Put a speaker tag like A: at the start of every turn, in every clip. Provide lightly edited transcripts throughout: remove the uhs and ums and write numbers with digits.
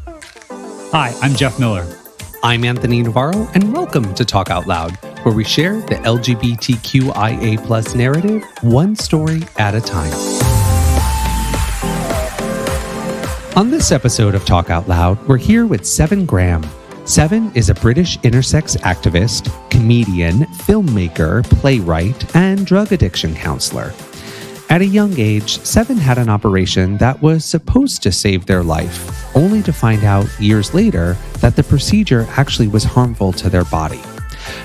A: Hi, I'm Jeff Miller.
B: I'm Anthony Navarro, and welcome to Talk Out Loud, where we share the LGBTQIA+ narrative one story at a time. On this episode of Talk Out Loud, we're here with Seven Graham. Seven is a British intersex activist, comedian, filmmaker, playwright, and drug addiction counselor. At a young age, Seven had an operation that was supposed to save their life, only to find out years later that the procedure actually was harmful to their body.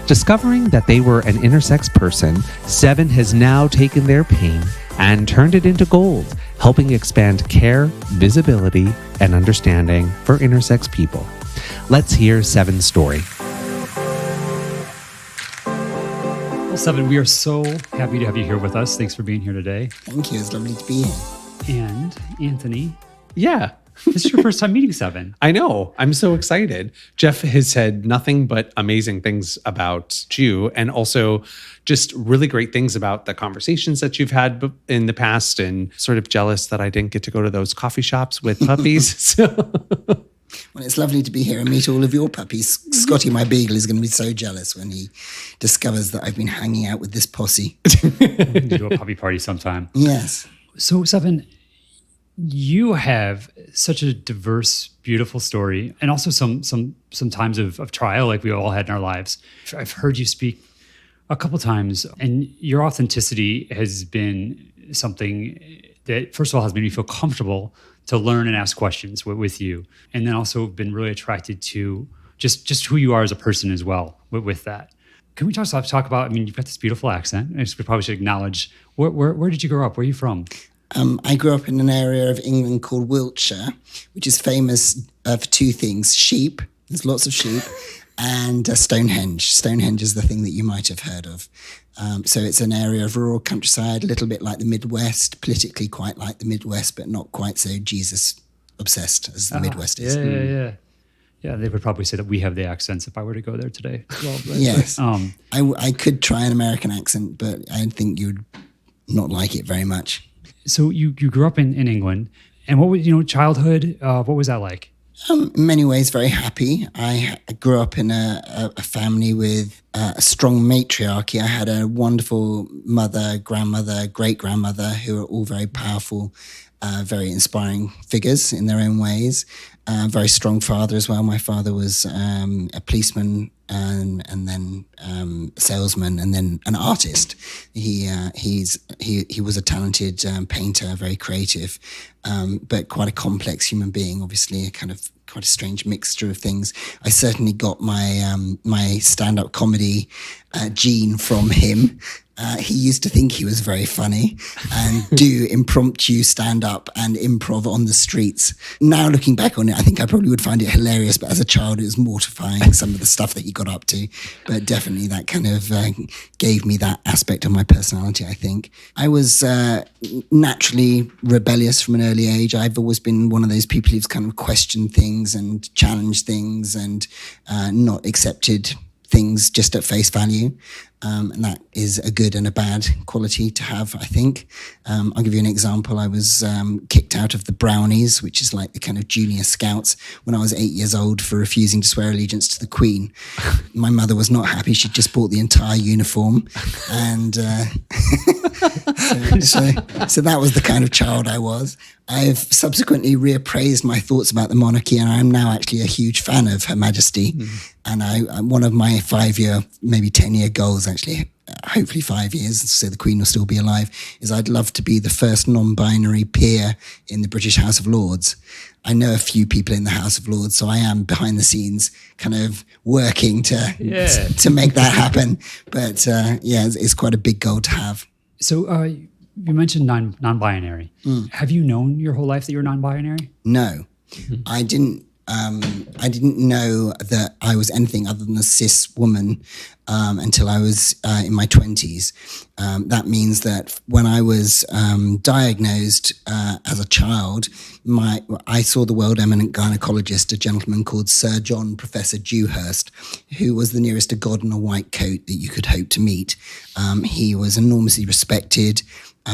B: Discovering that they were an intersex person, Seven has now taken their pain and turned it into gold, helping expand care, visibility, and understanding for intersex people. Let's hear Seven's story.
A: Well, Seven, we are so happy to have you here with us. Thanks for being here today.
C: Thank you. It's lovely to be here.
A: And Anthony,
B: Yeah,
A: this is your first time meeting Seven.
B: I know. I'm so excited. Jeff has said nothing but amazing things about you, and also just really great things about the conversations that you've had in the past, and sort of jealous that I didn't get to go to those coffee shops with puppies. So.
C: Well, it's lovely to be here and meet all of your puppies. Scotty, my beagle, is going to be so jealous when he discovers that I've been hanging out with this posse.
A: We can do a puppy party sometime.
C: Yes.
A: So, Seven, you have such a diverse, beautiful story, and also some times of trial like we all had in our lives. I've heard you speak a couple times, and your authenticity has been something that, first of all, has made me feel comfortable to learn and ask questions with you, and then also been really attracted to just who you are as a person as well with that. Can we talk about, I mean, you've got this beautiful accent. We probably should acknowledge, where did you grow up? Where are you from?
C: I grew up in an area of England called Wiltshire, which is famous for two things: sheep. There's lots of sheep, and Stonehenge. Stonehenge is the thing that you might have heard of. So it's an area of rural countryside, a little bit like the Midwest, politically quite like the Midwest, but not quite so Jesus-obsessed as the Midwest is.
A: Yeah, they would probably say that we have the accents if I were to go there today as well. But,
C: yes. I could try an American accent, but I think you'd not like it very much.
A: So you grew up in England, and what was, childhood, what was that like?
C: In many ways, very happy. I grew up in a family with a strong matriarchy. I had a wonderful mother, grandmother, great-grandmother who are all very powerful, very inspiring figures in their own ways. Very strong father as well. My father was a policeman and then a salesman and then an artist. He was a talented painter, very creative, but quite a complex human being. Obviously, quite a strange mixture of things. I certainly got my stand-up comedy gene from him. He used to think he was very funny and do impromptu stand-up and improv on the streets. Now looking back on it, I think I probably would find it hilarious, but as a child it was mortifying, some of the stuff that he got up to. But definitely that kind of gave me that aspect of my personality, I think. I was naturally rebellious from an early age. I've always been one of those people who's kind of questioned things and challenged things and not accepted things just at face value. And that is a good and a bad quality to have, I think. I'll give you an example. I was kicked out of the Brownies, which is like the kind of junior scouts, when I was 8 years old for refusing to swear allegiance to the Queen. My mother was not happy. She'd just bought the entire uniform. And so that was the kind of child I was. I've subsequently reappraised my thoughts about the monarchy, and I'm now actually a huge fan of Her Majesty. And one of my 5-year, maybe 10-year goals, actually, hopefully 5 years, so the Queen will still be alive, is I'd love to be the first non-binary peer in the British House of Lords. I know a few people in the House of Lords, so I am behind the scenes kind of working to make that happen. But it's quite a big goal to have.
A: So you mentioned non-binary. Have you known your whole life that you're non-binary?
C: No, I didn't. I didn't know that I was anything other than a cis woman until I was in my 20s. That means that when I was diagnosed as a child, I saw the world eminent gynecologist, a gentleman called Sir John Professor Dewhurst, who was the nearest to God in a white coat that you could hope to meet. He was enormously respected.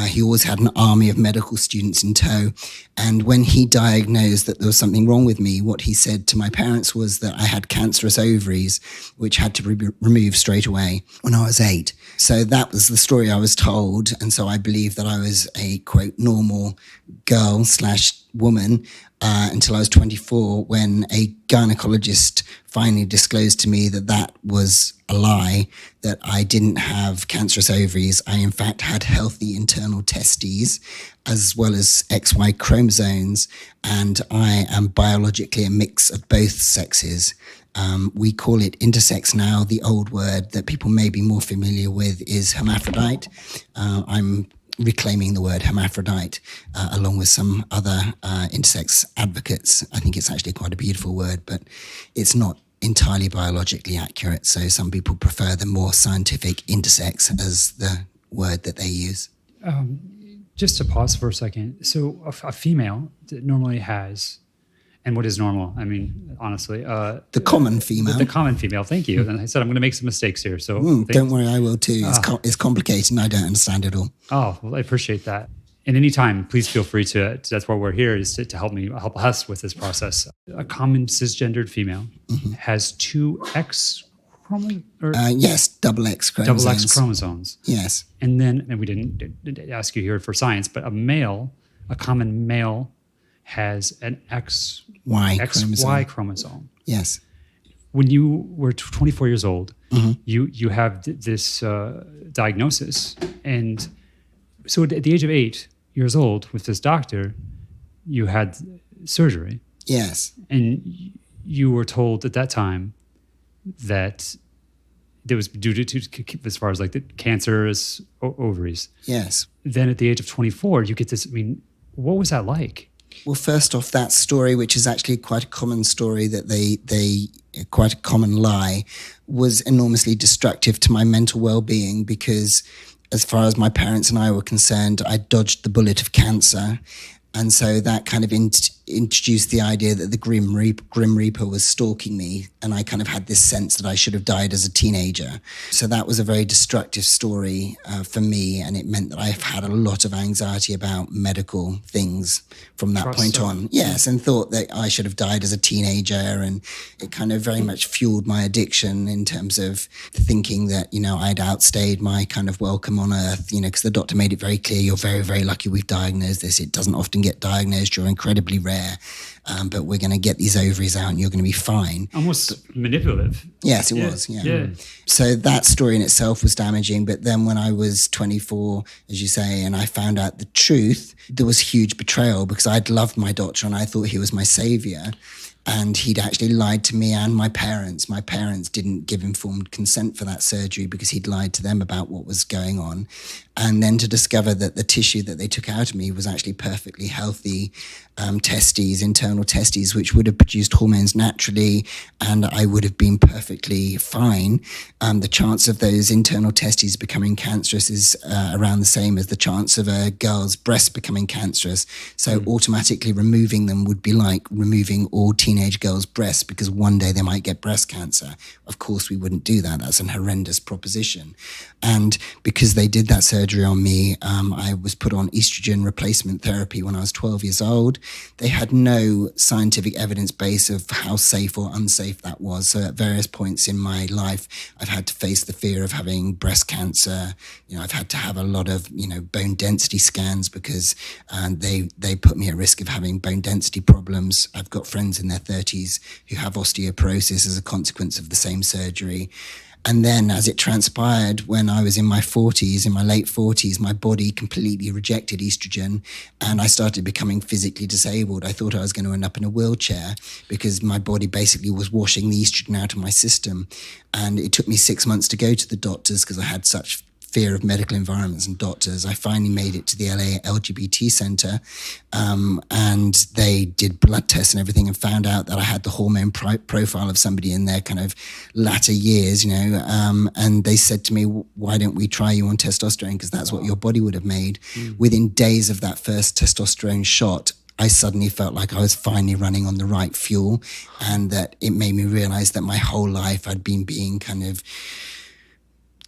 C: He always had an army of medical students in tow. And when he diagnosed that there was something wrong with me, what he said to my parents was that I had cancerous ovaries, which had to be removed straight away when I was 8. So that was the story I was told. And so I believed that I was a, quote, normal girl / woman until I was 24, when a gynecologist finally disclosed to me that that was a lie, that I didn't have cancerous ovaries. I, in fact, had healthy internal testes as well as XY chromosomes, and I am biologically a mix of both sexes. We call it intersex now. The old word that people may be more familiar with is hermaphrodite. I'm reclaiming the word hermaphrodite along with some other intersex advocates. I think it's actually quite a beautiful word, but it's not entirely biologically accurate. So some people prefer the more scientific intersex as the word that they use.
A: Just to pause for a second. So a female that normally has, and what is normal? I mean, honestly,
C: the common female.
A: The common female. Thank you. And I said I'm going to make some mistakes here. So
C: don't worry, I will too. It's complicated, and I don't understand it all.
A: Oh, well, I appreciate that. And anytime, please feel free to. That's why we're here, is to help us with this process. A common cisgendered female has 2 X chromosomes.
C: Yes, double X chromosomes.
A: Double X chromosomes.
C: Yes.
A: And then, and we didn't ask you here for science, but a common male has an XY chromosome.
C: Yes.
A: When you were 24 years old, you have this diagnosis. And so at the age of 8 years old with this doctor, you had surgery.
C: Yes.
A: And you were told at that time that there was due to as far as like the cancerous ovaries.
C: Yes.
A: Then at the age of 24, you get this. I mean, what was that like?
C: Well, first off, that story, which is actually quite a common story, that they quite a common lie, was enormously destructive to my mental well-being, because as far as my parents and I were concerned, I dodged the bullet of cancer. And so that kind of introduced the idea that the Grim Reaper was stalking me. And I kind of had this sense that I should have died as a teenager. So that was a very destructive story for me. And it meant that I've had a lot of anxiety about medical things from that point on. Yes, and thought that I should have died as a teenager. And it kind of very much fueled my addiction in terms of thinking that, I'd outstayed my kind of welcome on earth, because the doctor made it very clear, you're very, very lucky we've diagnosed this. It doesn't often get diagnosed. You're incredibly rare, but we're going to get these ovaries out and you're going to be fine.
A: Almost manipulative.
C: Yes, it was. Yeah. So that story in itself was damaging. But then when I was 24, as you say, and I found out the truth, there was huge betrayal, because I'd loved my doctor and I thought he was my savior. And he'd actually lied to me and my parents. My parents didn't give informed consent for that surgery because he'd lied to them about what was going on. And then to discover that the tissue that they took out of me was actually perfectly healthy testes, internal testes, which would have produced hormones naturally, and I would have been perfectly fine. The chance of those internal testes becoming cancerous is around the same as the chance of a girl's breast becoming cancerous. So automatically removing them would be like removing all teenage girls' breasts, because one day they might get breast cancer. Of course, we wouldn't do that. That's an horrendous proposition. And because they did that surgery on me, I was put on estrogen replacement therapy when I was 12 years old. They had no scientific evidence base of how safe or unsafe that was. So at various points in my life, I've had to face the fear of having breast cancer. I've had to have a lot of, bone density scans because they put me at risk of having bone density problems. I've got friends in their 30s who have osteoporosis as a consequence of the same surgery. And then as it transpired, when I was in my late 40s, my body completely rejected estrogen and I started becoming physically disabled. I thought I was going to end up in a wheelchair because my body basically was washing the estrogen out of my system. And it took me 6 months to go to the doctors because I had such fear of medical environments and doctors. I finally made it to the LA LGBT Center, and they did blood tests and everything and found out that I had the hormone profile of somebody in their kind of latter years, and they said to me, why don't we try you on testosterone, because that's what your body would have made. Within days of that first testosterone shot, I suddenly felt like I was finally running on the right fuel, and that it made me realize that my whole life I'd been being kind of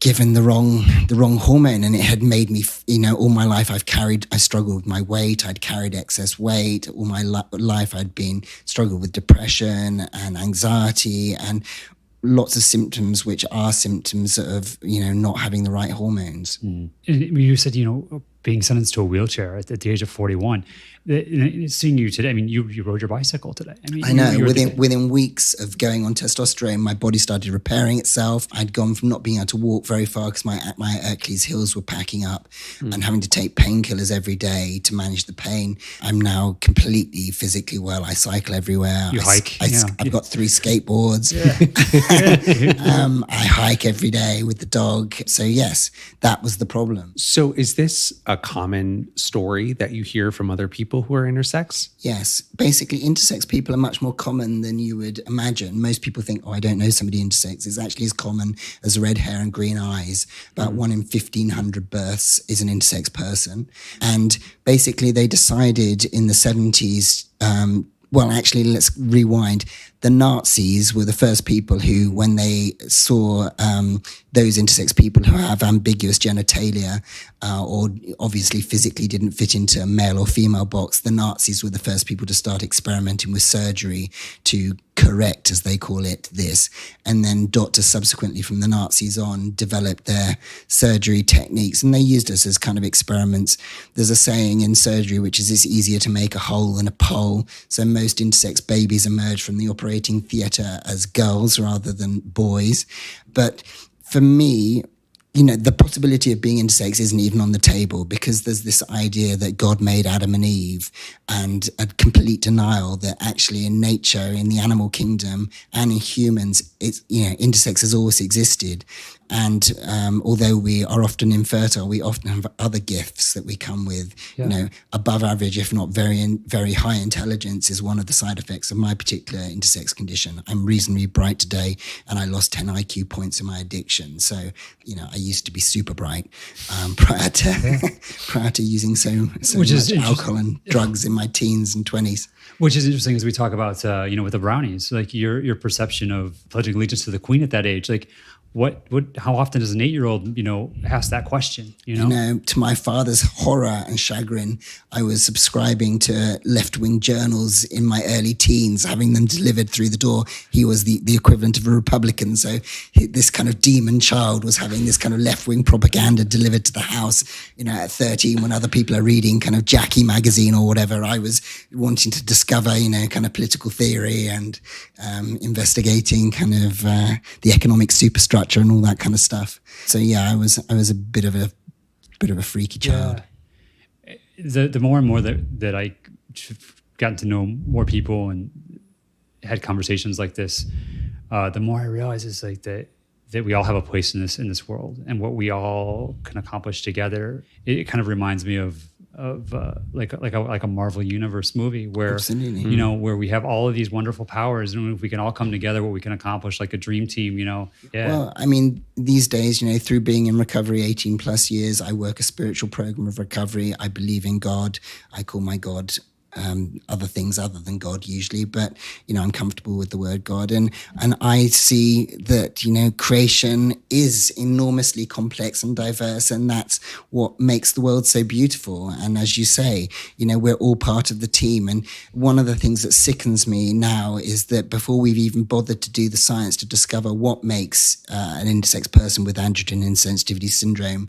C: given the wrong hormone, and it had made me, all my life I struggled with my weight. I'd carried excess weight all my life. I'd been struggled with depression and anxiety and lots of symptoms, which are symptoms of, not having the right hormones.
A: And you said, being sentenced to a wheelchair at the age of 41. Seeing you today, I mean, you rode your bicycle today. I mean,
C: I know. Within weeks of going on testosterone, my body started repairing itself. I'd gone from not being able to walk very far because my Achilles heels were packing up and having to take painkillers every day to manage the pain. I'm now completely physically well. I cycle everywhere.
A: You hike.
C: I've got 3 skateboards. I hike every day with the dog. So yes, that was the problem.
B: So is this a common story that you hear from other people who are intersex?
C: Yes. Basically, intersex people are much more common than you would imagine. Most people think, I don't know somebody intersex. It's actually as common as red hair and green eyes. About 1 in 1,500 births is an intersex person. And basically, they decided in the 70s, well, actually, let's rewind. The Nazis were the first people who, when they saw those intersex people who have ambiguous genitalia or obviously physically didn't fit into a male or female box, the Nazis were the first people to start experimenting with surgery to correct, as they call it, this. And then doctors subsequently from the Nazis on developed their surgery techniques, and they used us as kind of experiments. There's a saying in surgery, which is it's easier to make a hole than a pole. So most intersex babies emerge from the operating theatre as girls rather than boys. But for me, the possibility of being intersex isn't even on the table, because there's this idea that God made Adam and Eve, and a complete denial that actually in nature, in the animal kingdom and in humans, intersex has always existed. And although we are often infertile, we often have other gifts that we come with. Above average, if not very high intelligence is one of the side effects of my particular intersex condition. I'm reasonably bright today, and I lost 10 IQ points in my addiction. So, I used to be super bright prior to using so much alcohol and drugs in my teens and 20s.
A: Which is interesting as we talk about, with the brownies, like your perception of pledging allegiance to the Queen at that age, like. How often does an 8-year-old, ask that question?
C: To my father's horror and chagrin, I was subscribing to left-wing journals in my early teens, having them delivered through the door. He was the equivalent of a Republican. So this kind of demon child was having this kind of left-wing propaganda delivered to the house, at 13, when other people are reading kind of Jackie magazine or whatever. I was wanting to discover, kind of political theory and investigating kind of the economic superstructure and all that kind of stuff. So yeah, I was a bit of a freaky child.
A: The more and more that I gotten to know more people and had conversations like this, the more I realize is like that we all have a place in this world, and what we all can accomplish together. It kind of reminds me of like a Marvel Universe movie where
C: Absolutely.
A: Where we have all of these wonderful powers, and if we can all come together, what we can accomplish, like a dream team.
C: Well, I mean, these days, through being in recovery 18 plus years, I work a spiritual program of recovery. I believe in God. I call my God other things other than God usually, but I'm comfortable with the word God, and I see that creation is enormously complex and diverse, and that's what makes the world so beautiful. And as you say, we're all part of the team. And one of the things that sickens me now is that before we've even bothered to do the science to discover what makes an intersex person with androgen insensitivity syndrome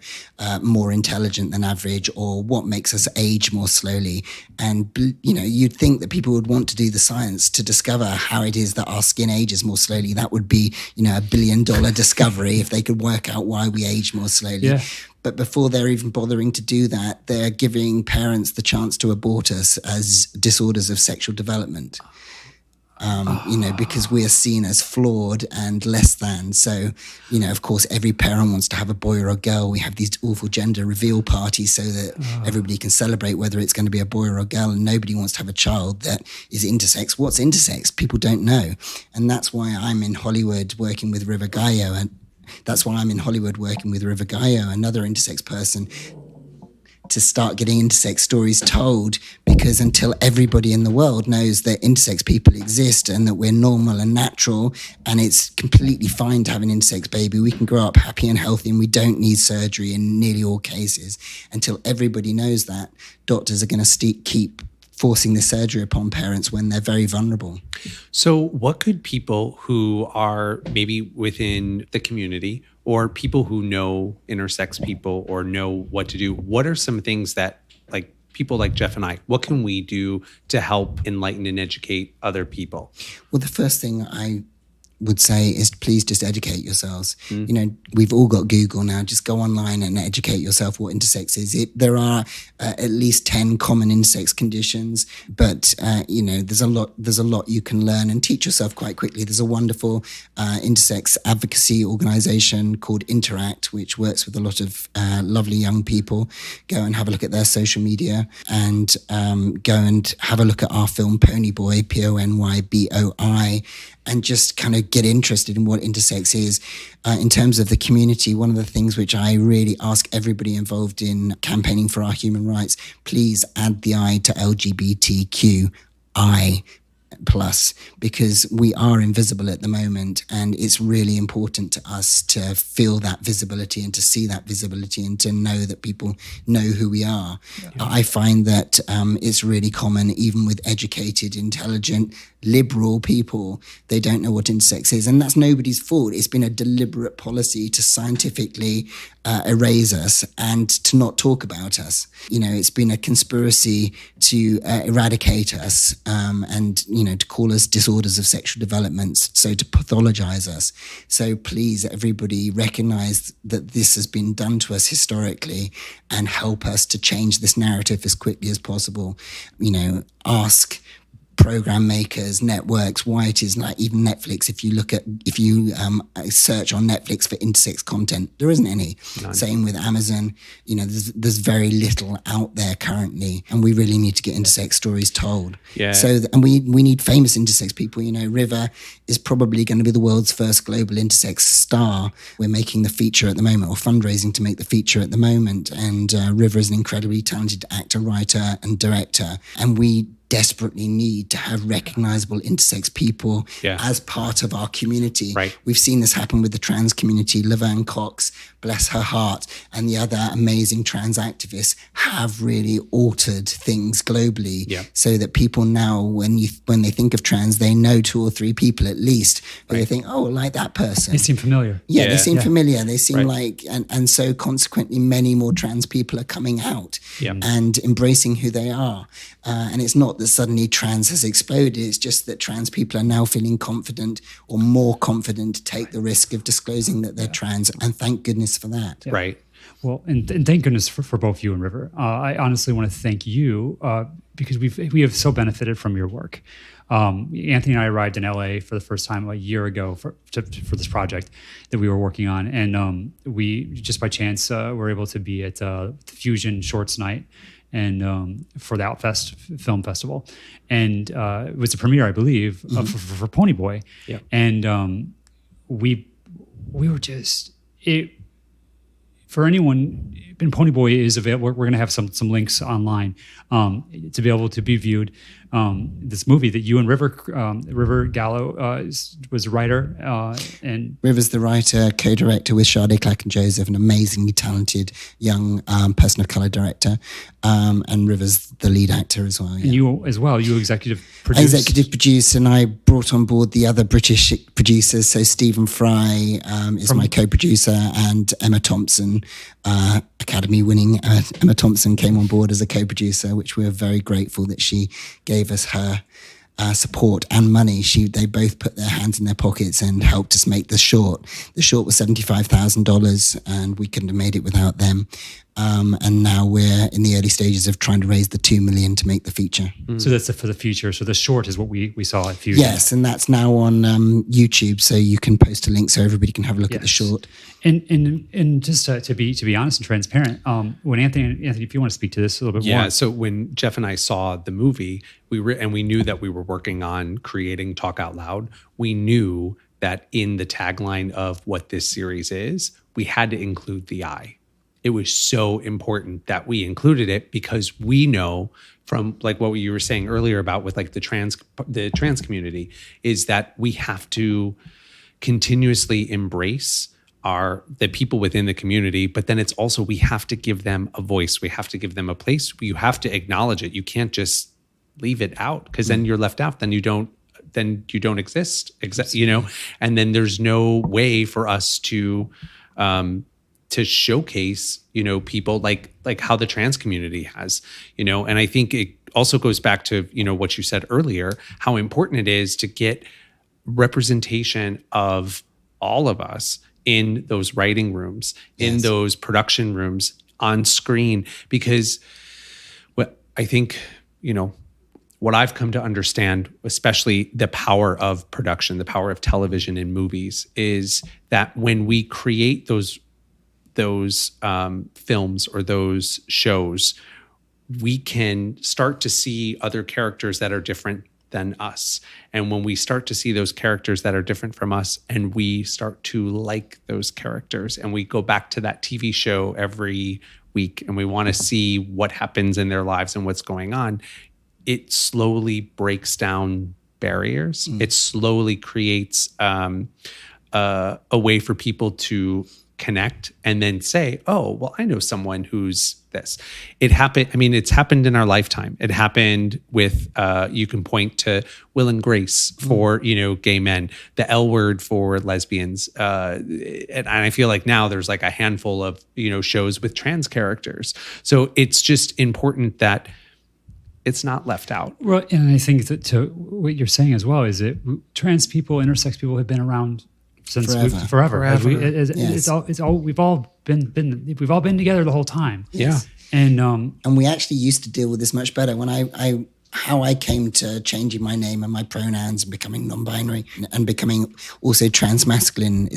C: more intelligent than average, or what makes us age more slowly, and you'd think that people would want to do the science to discover how it is that our skin ages more slowly. That would be, a $1 billion discovery if they could work out why we age more slowly.
A: Yeah.
C: But before they're even bothering to do that, they're giving parents the chance to abort us as disorders of sexual development. Because we are seen as flawed and less than. So, of course, every parent wants to have a boy or a girl. We have these awful gender reveal parties so that everybody can celebrate whether it's going to be a boy or a girl, and nobody wants to have a child that is intersex. What's intersex? People don't know. And that's why I'm in Hollywood working with River Gallo, another intersex person. to start getting intersex stories told, because until everybody in the world knows that intersex people exist and that we're normal and natural and it's completely fine to have an intersex baby, we can grow up happy and healthy and we don't need surgery in nearly all cases. Until everybody knows that, doctors are going to keep forcing the surgery upon parents when they're very vulnerable.
B: So what could people who are maybe within the community or people who know intersex people or know what to do, what are some things that, like, people like Jeff and I, what can we do to help enlighten and educate other people?
C: Well, the first thing I would say is please just educate yourselves. You know, we've all got Google now. Just go online and educate yourself what intersex is. There are at least 10 common intersex conditions, but you know, there's a lot you can learn and teach yourself quite quickly. There's a wonderful intersex advocacy organization called Interact, which works with a lot of lovely young people. Go and have a look at their social media, and go and have a look at our film Ponyboy, PONYBOI, and just kind of get interested in what intersex is. In terms of the community, one of the things which I really ask everybody involved in campaigning for our human rights, please add the I to LGBTQI+, because we are invisible at the moment, and it's really important to us to feel that visibility and to see that visibility and to know that people know who we are. I find that it's really common, even with educated, intelligent, liberal people, they don't know what intersex is, and that's nobody's fault. It's been a deliberate policy to scientifically erase us and to not talk about us. You know, it's been a conspiracy to eradicate us, and, you know, to call us disorders of sexual development, so to pathologize us. So please, everybody, recognize that this has been done to us historically and help us to change this narrative as quickly as possible. You know, ask program makers, networks, why it is, like even Netflix. If you search on Netflix for intersex content, there isn't any.
B: None.
C: Same with Amazon. You know, there's very little out there currently, and we really need to get intersex stories told.
B: Yeah.
C: So, and we need famous intersex people. You know, River is probably going to be the world's first global intersex star. We're making the feature at the moment, or fundraising to make the feature at the moment. And River is an incredibly talented actor, writer, and director, and we desperately need to have recognizable intersex people as part of our community.
B: Right.
C: We've seen this happen with the trans community. Laverne Cox, bless her heart, and the other amazing trans activists have really altered things globally, so that people now, when they think of trans, they know 2 or 3 people at least, but they think, oh, like that person.
A: They seem familiar.
C: Yeah, they seem familiar. They seem like, and so consequently, many more trans people are coming out and embracing who they are. And it's not that suddenly trans has exploded. It's just that trans people are now feeling confident, or more confident, to take the risk of disclosing that they're trans. And thank goodness for that.
A: Yeah.
B: Right.
A: Well, and thank goodness for both you and River. I honestly want to thank you because we have so benefited from your work. Anthony and I arrived in LA for the first time a year ago for this project that we were working on, and we just by chance were able to be at the Fusion Shorts Night and for the Outfest Film Festival, and it was a premiere, I believe, for Ponyboy, and we were just it. For anyone, and Ponyboy is available. We're going to have some links online to be able to be viewed. This movie that you and River Gallo was a writer, and
C: River's the writer, co-director with Sade Clack and Joseph, an amazingly talented young person of color director, and River's the lead actor as well.
A: And you as well. You executive produced.
C: Executive producer, and I brought on board the other British producers. So Stephen Fry is my co-producer, and Emma Thompson, Academy-winning Emma Thompson, came on board as a co-producer, which we're very grateful that she gave us her support and money. They both put their hands in their pockets and helped us make the short. The short was $75,000, and we couldn't have made it without them. And now we're in the early stages of trying to raise the $2 million to make the feature.
A: So that's for the future. So the short is what we saw at Fusion.
C: Yes, and that's now on YouTube, so you can post a link so everybody can have a look at the short.
A: And just to be honest and transparent, when Anthony, if you want to speak to this a little bit more.
B: Yeah. So when Jeff and I saw the movie, we knew that we were working on creating Talk Out Loud. We knew that in the tagline of what this series is, we had to include the I. it was so important that we included it, because we know from like what you were saying earlier about with like the trans community, is that we have to continuously embrace the people within the community, but then it's also, we have to give them a voice. We have to give them a place. You have to acknowledge it. You can't just leave it out, because then you're left out. Then you don't exist, and then there's no way for us to showcase, people like how the trans community has, and I think it also goes back to, what you said earlier, how important it is to get representation of all of us in those writing rooms, in those production rooms, on screen, because I think, what I've come to understand, especially the power of production, the power of television and movies, is that when we create those films or those shows, we can start to see other characters that are different than us. And when we start to see those characters that are different from us, and we start to like those characters, and we go back to that TV show every week, and we want to see what happens in their lives and what's going on, it slowly breaks down barriers. It slowly creates a way for people to connect and then say, oh, well, I know someone who's this. It happened. I mean, it's happened in our lifetime. It happened with, you can point to Will and Grace for, gay men, the L Word for lesbians. And I feel like now there's like a handful of, shows with trans characters. So it's just important that it's not left out.
A: Well, and I think that to what you're saying as well is that trans people, intersex people have been around since forever. We've all been together the whole time.
B: Yeah.
A: And
C: we actually used to deal with this much better. When how I came to changing my name and my pronouns and becoming non-binary and becoming also transmasculine,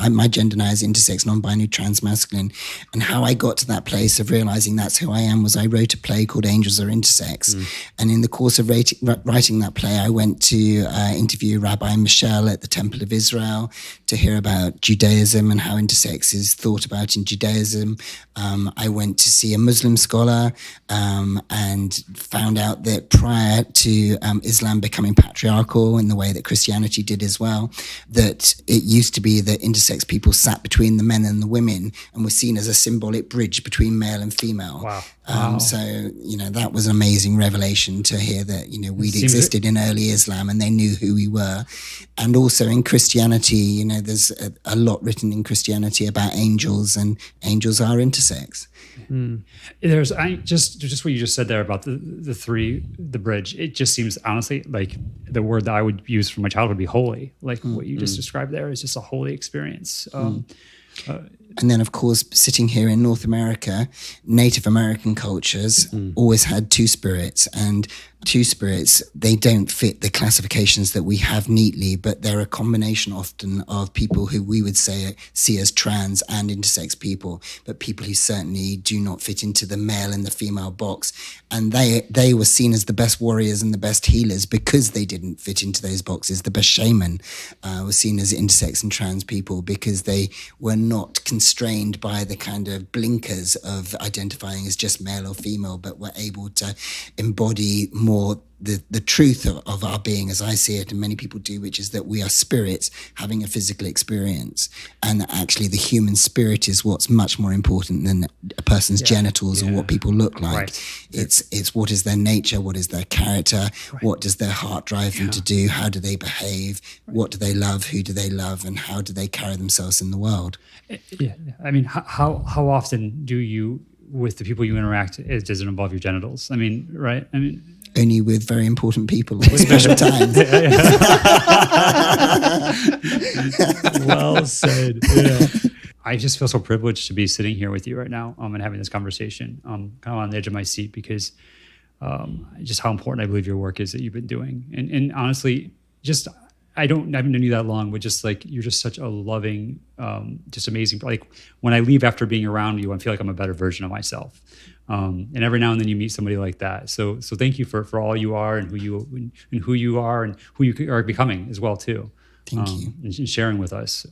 C: my gender now is intersex, non-binary, transmasculine. And how I got to that place of realizing that's who I am was I wrote a play called Angels Are Intersex. And in the course of writing that play, I went to interview Rabbi Michelle at the Temple of Israel to hear about Judaism and how intersex is thought about in Judaism. I went to see a Muslim scholar and found out that prior to Islam becoming patriarchal in the way that Christianity did as well, that it used to be that intersex people sat between the men and the women and were seen as a symbolic bridge between male and female.
A: Wow.
C: So, that was an amazing revelation to hear that, we'd existed in early Islam and they knew who we were. And also in Christianity, there's a lot written in Christianity about angels, and angels are intersex.
A: There's just what you just said there about the bridge. It just seems honestly like the word that I would use from my childhood would be holy. Like what you just described there is just a holy experience.
C: And then, of course, sitting here in North America, Native American cultures always had two spirits, and two spirits, they don't fit the classifications that we have neatly, but they're a combination often of people who we would see as trans and intersex people, but people who certainly do not fit into the male and the female box. And they were seen as the best warriors and the best healers because they didn't fit into those boxes. The best shaman were seen as intersex and trans people because they were not constrained by the kind of blinkers of identifying as just male or female, but were able to embody more the truth of our being, as I see it, and many people do, which is that we are spirits having a physical experience, and that actually the human spirit is what's much more important than a person's genitals or what people look like.
A: Right.
C: It's what is their nature, what is their character, what does their heart drive them to do, how do they behave, what do they love, who do they love, and how do they carry themselves in the world.
A: Yeah, I mean, how often do you, with the people you interact, does it involve your genitals? I mean, right? I mean,
C: only with very important people at special times.
A: Well said. Yeah. I just feel so privileged to be sitting here with you right now and having this conversation. I'm kind of on the edge of my seat because just how important I believe your work is that you've been doing. And honestly, just I haven't known you that long, but just like you're just such a loving, just amazing. Like when I leave after being around you, I feel like I'm a better version of myself. And every now and then you meet somebody like that. So thank you for all you are and who you are and who you are becoming as well too.
C: Thank you.
A: and sharing with us.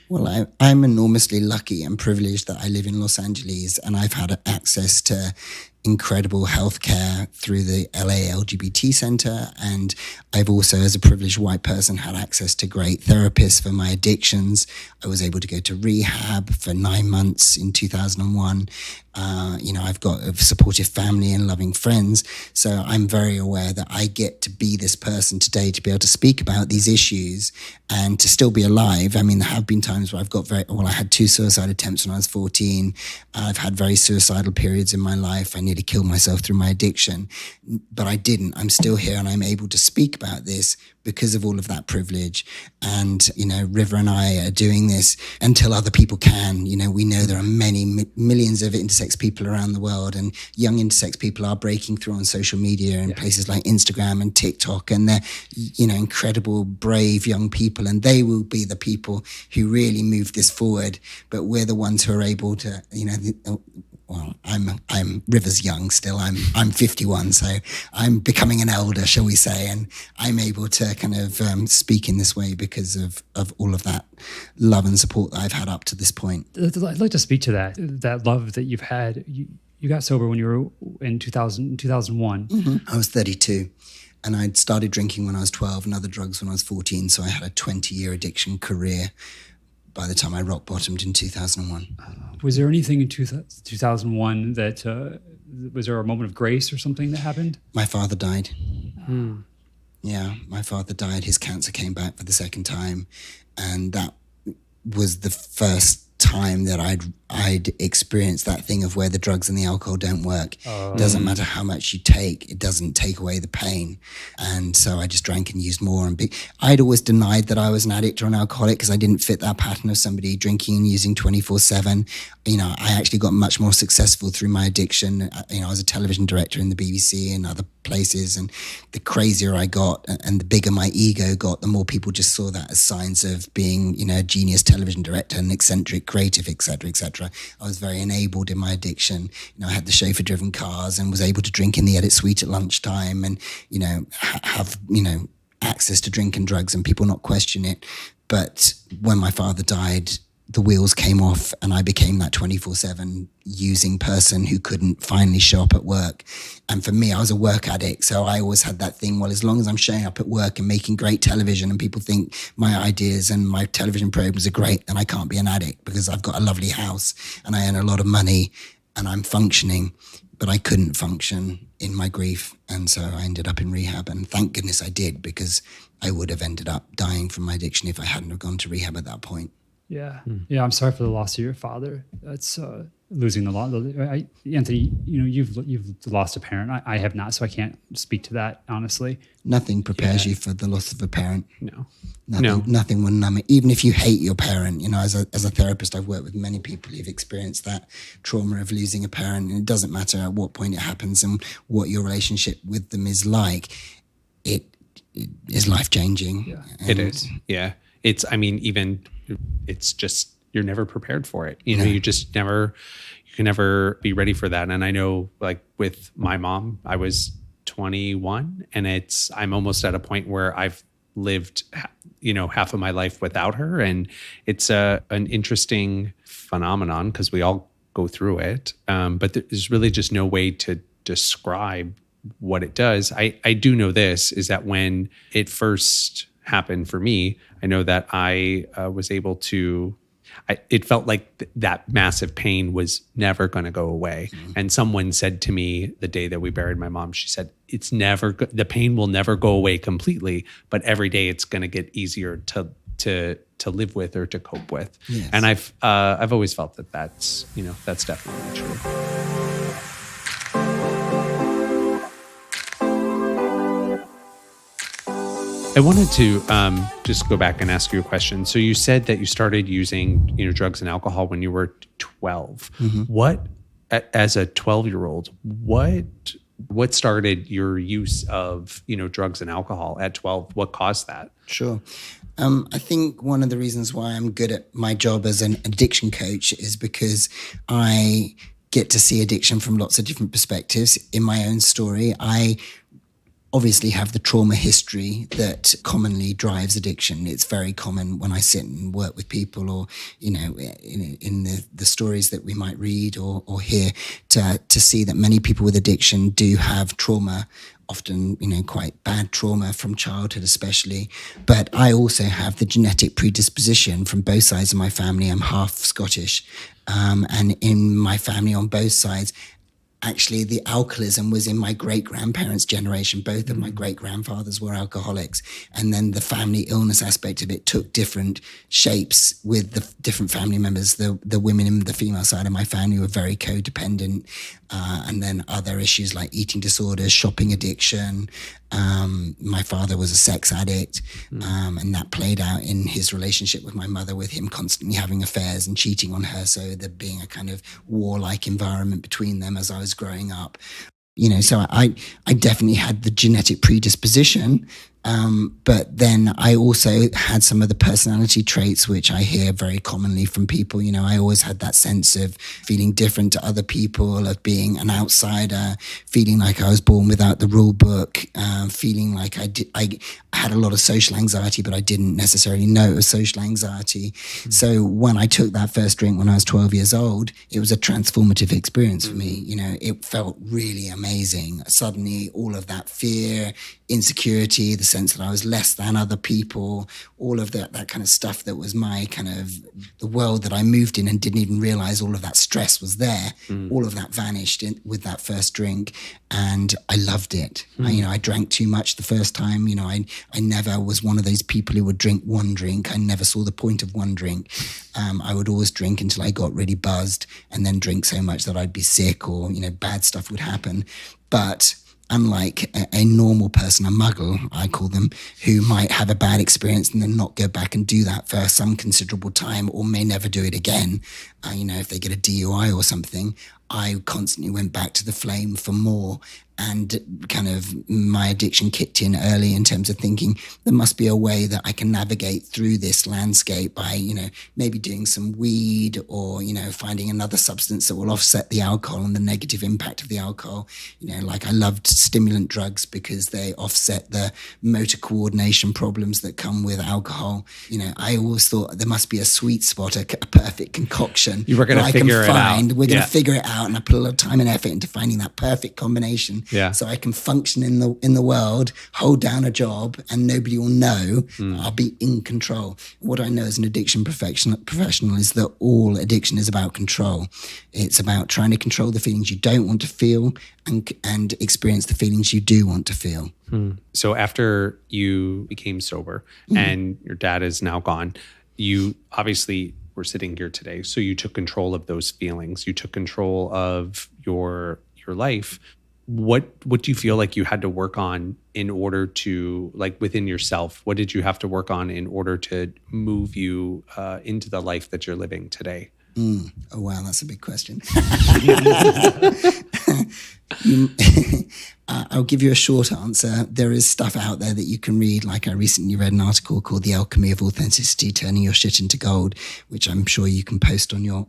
C: Well, I'm enormously lucky and privileged that I live in Los Angeles, and I've had access to incredible healthcare through the LA LGBT Center. And I've also, as a privileged white person, had access to great therapists for my addictions. I was able to go to rehab for 9 months in 2001. I've got a supportive family and loving friends. So I'm very aware that I get to be this person today to be able to speak about these issues and to still be alive. I mean, there have been times where I had 2 suicide attempts when I was 14. I've had very suicidal periods in my life. I nearly killed myself through my addiction, but I didn't. I'm still here and I'm able to speak about this because of all of that privilege. And, River and I are doing this until other people can. We know there are many millions of intersex people around the world, and young intersex people are breaking through on social media and places like Instagram and TikTok, and they're, incredible, brave young people, and they will be the people who really move this forward. But we're the ones who are able to, well, I'm River's young still. I'm 51, so I'm becoming an elder, shall we say, and I'm able to kind of speak in this way because of all of that love and support that I've had up to this point.
A: I'd like to speak to that love that you've had. You got sober when you were in 2001.
C: Mm-hmm. I was 32. And I'd started drinking when I was 12 and other drugs when I was 14. So I had a 20-year addiction career by the time I rock bottomed in 2001.
A: Was there anything in 2001 that, was there a moment of grace or something that happened?
C: My father died. Yeah, my father died. His cancer came back for the second time. And that was the first time that I'd experienced that thing of where the drugs and the alcohol don't work. It doesn't matter how much you take, it doesn't take away the pain. And so I just drank and used more. And I'd always denied that I was an addict or an alcoholic because I didn't fit that pattern of somebody drinking and using 24/7. I actually got much more successful through my addiction. I was a television director in the BBC and other places, and the crazier I got and the bigger my ego got, the more people just saw that as signs of being, a genius television director, an eccentric creative, etc., etc. I was very enabled in my addiction. I had the chauffeur-driven cars and was able to drink in the edit suite at lunchtime, and have access to drink and drugs, and people not question it. But when my father died, the wheels came off, and I became that 24/7 using person who couldn't finally show up at work. And for me, I was a work addict. So I always had that thing, well, as long as I'm showing up at work and making great television and people think my ideas and my television programs are great, then I can't be an addict because I've got a lovely house and I earn a lot of money and I'm functioning. But I couldn't function in my grief. And so I ended up in rehab. And thank goodness I did, because I would have ended up dying from my addiction if I hadn't have gone to rehab at that point.
A: Yeah. Yeah. I'm sorry for the loss of your father. That's losing a lot. Anthony, you've lost a parent. I have not, so I can't speak to that, honestly.
C: Nothing prepares you for the loss of a parent.
B: No.
C: Nothing will numb it. Even if you hate your parent, as a therapist, I've worked with many people who've experienced that trauma of losing a parent. And it doesn't matter at what point it happens and what your relationship with them is like. It is life-changing.
A: Yeah.
B: It is. Yeah. It's just, you're never prepared for it. You can never be ready for that. And I know, like with my mom, I was 21 and I'm almost at a point where I've lived, half of my life without her. And it's an interesting phenomenon because we all go through it. But there's really just no way to describe what it does. I do know this is that when it first happened for me, I know that I was able to, it felt like that massive pain was never going to go away. Mm-hmm. And someone said to me the day that we buried my mom, she said, the pain will never go away completely, but every day it's going to get easier to live with or to cope with. Yes. And I've always felt that's definitely true. I wanted to just go back and ask you a question. So you said that you started using, drugs and alcohol when you were 12. Mm-hmm. What, as a 12-year-old, what started your use of, drugs and alcohol at 12? What caused that?
C: Sure. I think one of the reasons why I'm good at my job as an addiction coach is because I get to see addiction from lots of different perspectives. In my own story, I obviously have the trauma history that commonly drives addiction. It's very common when I sit and work with people, or, you know, in the stories that we might read or hear, to see that many people with addiction do have trauma, often, you know, quite bad trauma from childhood especially. But I also have the genetic predisposition from both sides of my family. I'm half Scottish. And in my family on both sides, actually, the alcoholism was in my great-grandparents' generation. Both of my great-grandfathers were alcoholics. And then the family illness aspect of it took different shapes with the different family members. The women in the female side of my family were very codependent. And then other issues like eating disorders, shopping addiction. My father was a sex addict. And that played out in his relationship with my mother, with him constantly having affairs and cheating on her. So there being a kind of warlike environment between them as I was growing up. You know, so I definitely had the genetic predisposition. But then I also had some of the personality traits, which I hear very commonly from people. You know, I always had that sense of feeling different to other people, of being an outsider, feeling like I was born without the rule book, feeling like I had a lot of social anxiety, but I didn't necessarily know it was social anxiety. So when I took that first drink when I was 12 years old, it was a transformative experience for me. You know, it felt really amazing. Suddenly all of that fear, insecurity, the sense that I was less than other people, all of that kind of stuff that was my kind of the world that I moved in and didn't even realize all of that stress was there. All of that vanished with that first drink, and I loved it. I drank too much the first time. You know, I never was one of those people who would drink one drink. I never saw the point of one drink. I would always drink until I got really buzzed, and then drink so much that I'd be sick, or, you know, bad stuff would happen. But unlike a normal person, a muggle, I call them, who might have a bad experience and then not go back and do that for some considerable time, or may never do it again, you know, if they get a DUI or something, I constantly went back to the flame for more. And kind of my addiction kicked in early in terms of thinking there must be a way that I can navigate through this landscape by, you know, maybe doing some weed, or, you know, finding another substance that will offset the alcohol and the negative impact of the alcohol. You know, like I loved stimulant drugs because they offset the motor coordination problems that come with alcohol. You know, I always thought there must be a sweet spot, a perfect concoction.
B: You were going to figure it out.
C: We're going to figure it out. And I put a lot of time and effort into finding that perfect combination.
B: Yeah.
C: So I can function in the world, hold down a job, and nobody will know. I'll be in control. What I know as an addiction professional is that all addiction is about control. It's about trying to control the feelings you don't want to feel and experience the feelings you do want to feel.
B: So after you became sober and your dad is now gone, you obviously were sitting here today. So you took control of those feelings. You took control of your life. What do you feel like you had to work on in order to, like, within yourself? What did you have to work on in order to move you into the life that you're living today?
C: Oh, wow, that's a big question. I'll give you a short answer. There is stuff out there that you can read. Like, I recently read an article called "The Alchemy of Authenticity: Turning Your Shit into Gold," which I'm sure you can post on your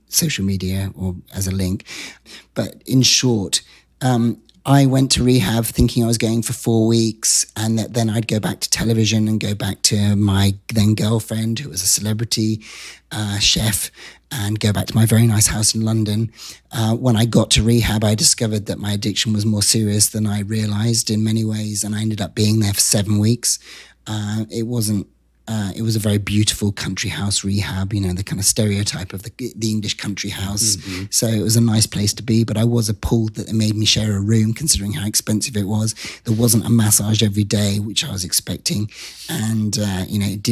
C: social media or as a link. But in short, I went to rehab thinking I was going for 4 weeks, and that then I'd go back to television and go back to my then girlfriend, who was a celebrity chef, and go back to my very nice house in London. When I got to rehab, I discovered that my addiction was more serious than I realized in many ways, and I ended up being there for 7 weeks. It was a very beautiful country house rehab, you know, the kind of stereotype of the English country house. So it was a nice place to be, but I was appalled that they made me share a room, considering how expensive it was. There wasn't a massage every day, which I was expecting. And, you know, it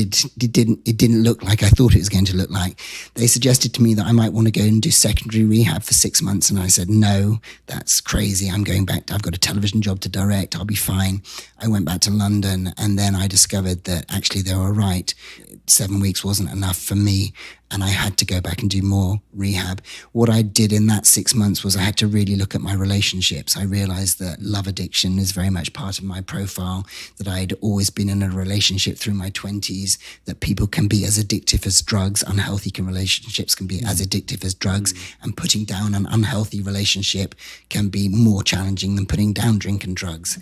C: didn't look like I thought it was going to look like. They suggested to me that I might want to go and do secondary rehab for 6 months. And I said, no, that's crazy. I'm going back. I've got a television job to direct. I'll be fine. I went back to London, and then I discovered that actually they were right. 7 weeks wasn't enough for me. and I had to go back and do more rehab. What I did in that 6 months was I had to really look at my relationships. I realized that love addiction is very much part of my profile, that I'd always been in a relationship through my 20s, that people can be as addictive as drugs, unhealthy relationships can be as addictive as drugs, and putting down an unhealthy relationship can be more challenging than putting down drink and drugs.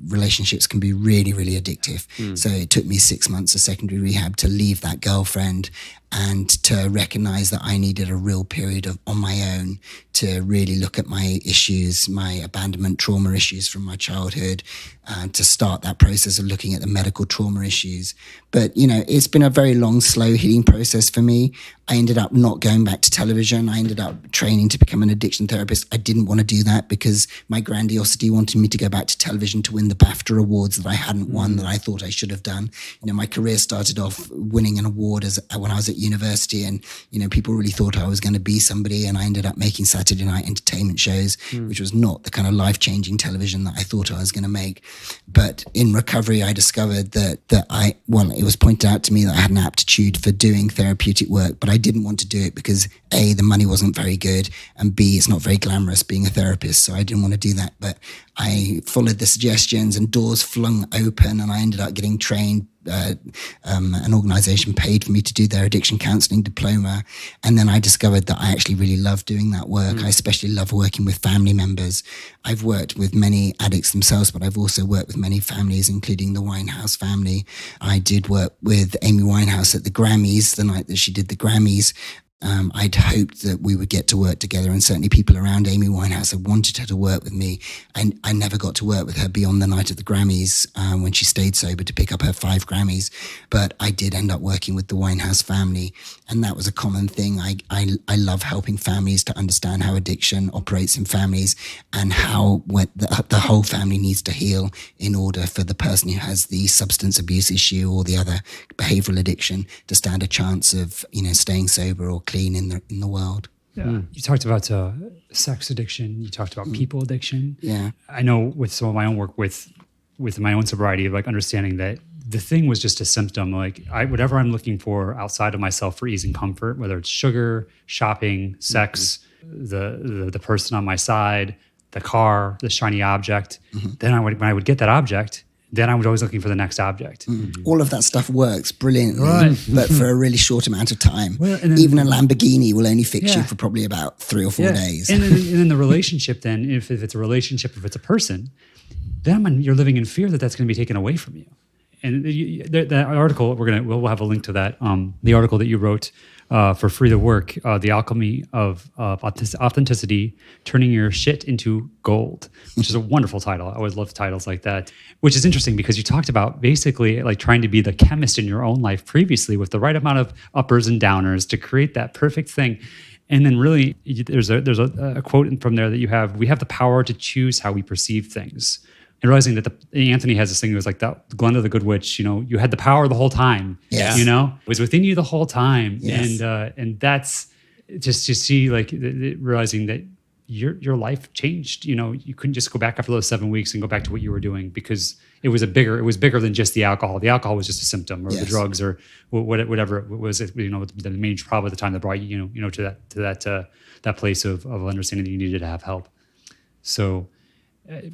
C: Relationships can be really, really addictive. So it took me 6 months of secondary rehab to leave that girlfriend and to recognize that I needed a real period on my own to really look at my issues, my abandonment trauma issues from my childhood, to start that process of looking at the medical trauma issues. But, it's been a very long, slow healing process for me. I ended up not going back to television. I ended up training to become an addiction therapist. I didn't want to do that because my grandiosity wanted me to go back to television to win the BAFTA awards that I hadn't won, that I thought I should have done. My career started off winning an award when I was at university, and, people really thought I was going to be somebody, and I ended up making Saturday night entertainment shows, which was not the kind of life-changing television that I thought I was going to make. But in recovery, I discovered that it was pointed out to me that I had an aptitude for doing therapeutic work, but I didn't want to do it because A, the money wasn't very good, and B, it's not very glamorous being a therapist, so I didn't want to do that. But I followed the suggestions and doors flung open, and I ended up getting trained. An organization paid for me to do their addiction counseling diploma, and then I discovered that I actually really love doing that work. I especially love working with family members. I've worked with many addicts themselves, but I've also worked with many families, including the Winehouse family. I did work with Amy Winehouse at the Grammys, the night that she did the Grammys. I'd hoped that we would get to work together, and certainly people around Amy Winehouse had wanted her to work with me. And I never got to work with her beyond the night of the Grammys, when she stayed sober to pick up her 5 Grammys. But I did end up working with the Winehouse family, and that was a common thing. I love helping families to understand how addiction operates in families, and how the whole family needs to heal in order for the person who has the substance abuse issue or the other behavioral addiction to stand a chance of staying sober or clean in the world.
A: Yeah. You talked about sex addiction. You talked about people addiction.
C: Yeah.
A: I know with some of my own work with my own sobriety, like understanding that the thing was just a symptom. Like whatever I'm looking for outside of myself for ease and comfort, whether it's sugar, shopping, sex, the person on my side, the car, the shiny object. Then when I would get that object, then I was always looking for the next object.
C: All of that stuff works brilliantly,
A: Right.
C: but for a really short amount of time.
A: Well, and then-
C: Even a Lamborghini will only fix you for probably about 3 or 4 days.
A: And then the relationship, then if it's a relationship, if it's a person, then you're living in fear that that's going to be taken away from you. And that article, we'll have a link to that. The article that you wrote for Free the Work, The Alchemy of Authenticity, Turning Your Shit into Gold, which is a wonderful title. I always love titles like that, which is interesting because you talked about basically like trying to be the chemist in your own life previously with the right amount of uppers and downers to create that perfect thing. And then really there's a quote from there that you have, we have the power to choose how we perceive things. And realizing that Anthony has this thing that was like that Glenda the Good Witch, you had the power the whole time.
C: Yes.
A: It was within you the whole time.
C: Yes.
A: And that's just to see like realizing that your life changed. You couldn't just go back after those 7 weeks and go back to what you were doing because it was bigger than just the alcohol. The alcohol was just a symptom, or the drugs, or whatever it was. The main problem at the time that brought you, to that place of understanding that you needed to have help. So.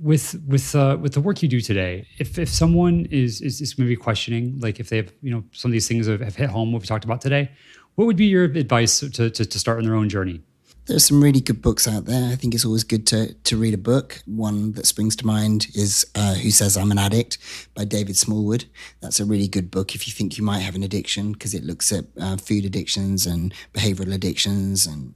A: With the work you do today, if someone is maybe questioning, like if they have some of these things have hit home what we talked about today, what would be your advice to start on their own journey?
C: There's some really good books out there. I think it's always good to read a book. One that springs to mind is Who Says I'm an Addict by David Smallwood. That's a really good book if you think you might have an addiction, because it looks at food addictions and behavioral addictions and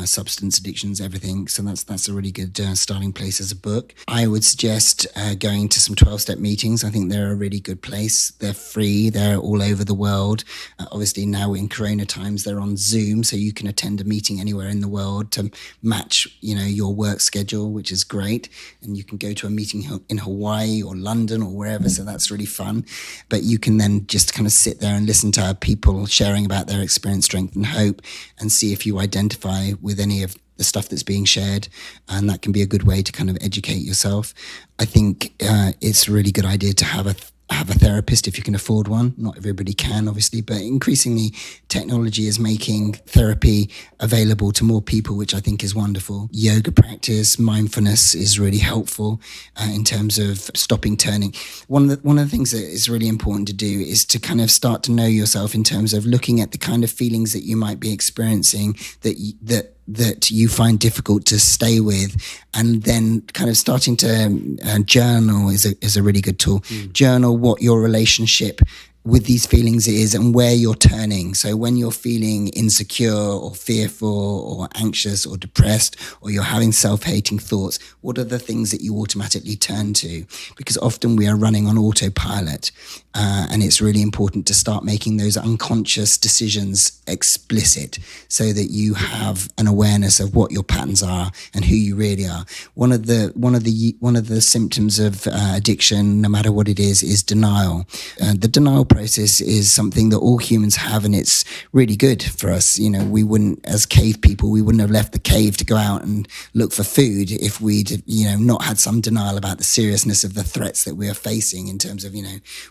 C: substance addictions, everything. So that's a really good starting place as a book. I would suggest going to some 12-step meetings. I think they're a really good place. They're free. They're all over the world. Obviously now in Corona times, they're on Zoom, so you can attend a meeting anywhere in the world to match your work schedule, which is great. And you can go to a meeting in Hawaii or London or wherever, so that's really fun. But you can then just kind of sit there and listen to people sharing about their experience, strength and hope, and see if you identify with any of the stuff that's being shared, and that can be a good way to kind of educate yourself. I think it's a really good idea to have have a therapist if you can afford one. Not everybody can, obviously, but increasingly technology is making therapy available to more people, which I think is wonderful. Yoga practice, mindfulness is really helpful in terms of stopping turning. One of the things that is really important to do is to kind of start to know yourself in terms of looking at the kind of feelings that you might be experiencing that you find difficult to stay with, and then kind of starting to journal is a really good tool. Journal what your relationship with these feelings is and where you're turning. So when you're feeling insecure or fearful or anxious or depressed, or you're having self-hating thoughts, what are the things that you automatically turn to? Because often we are running on autopilot, and it's really important to start making those unconscious decisions explicit so that you have an awareness of what your patterns are and who you really are. One of the symptoms of addiction, no matter what it is denial. The denial process is something that all humans have, and it's really good for us. You know, we wouldn't, as cave people, we wouldn't have left the cave to go out and look for food if we'd, not had some denial about the seriousness of the threats that we are facing in terms of,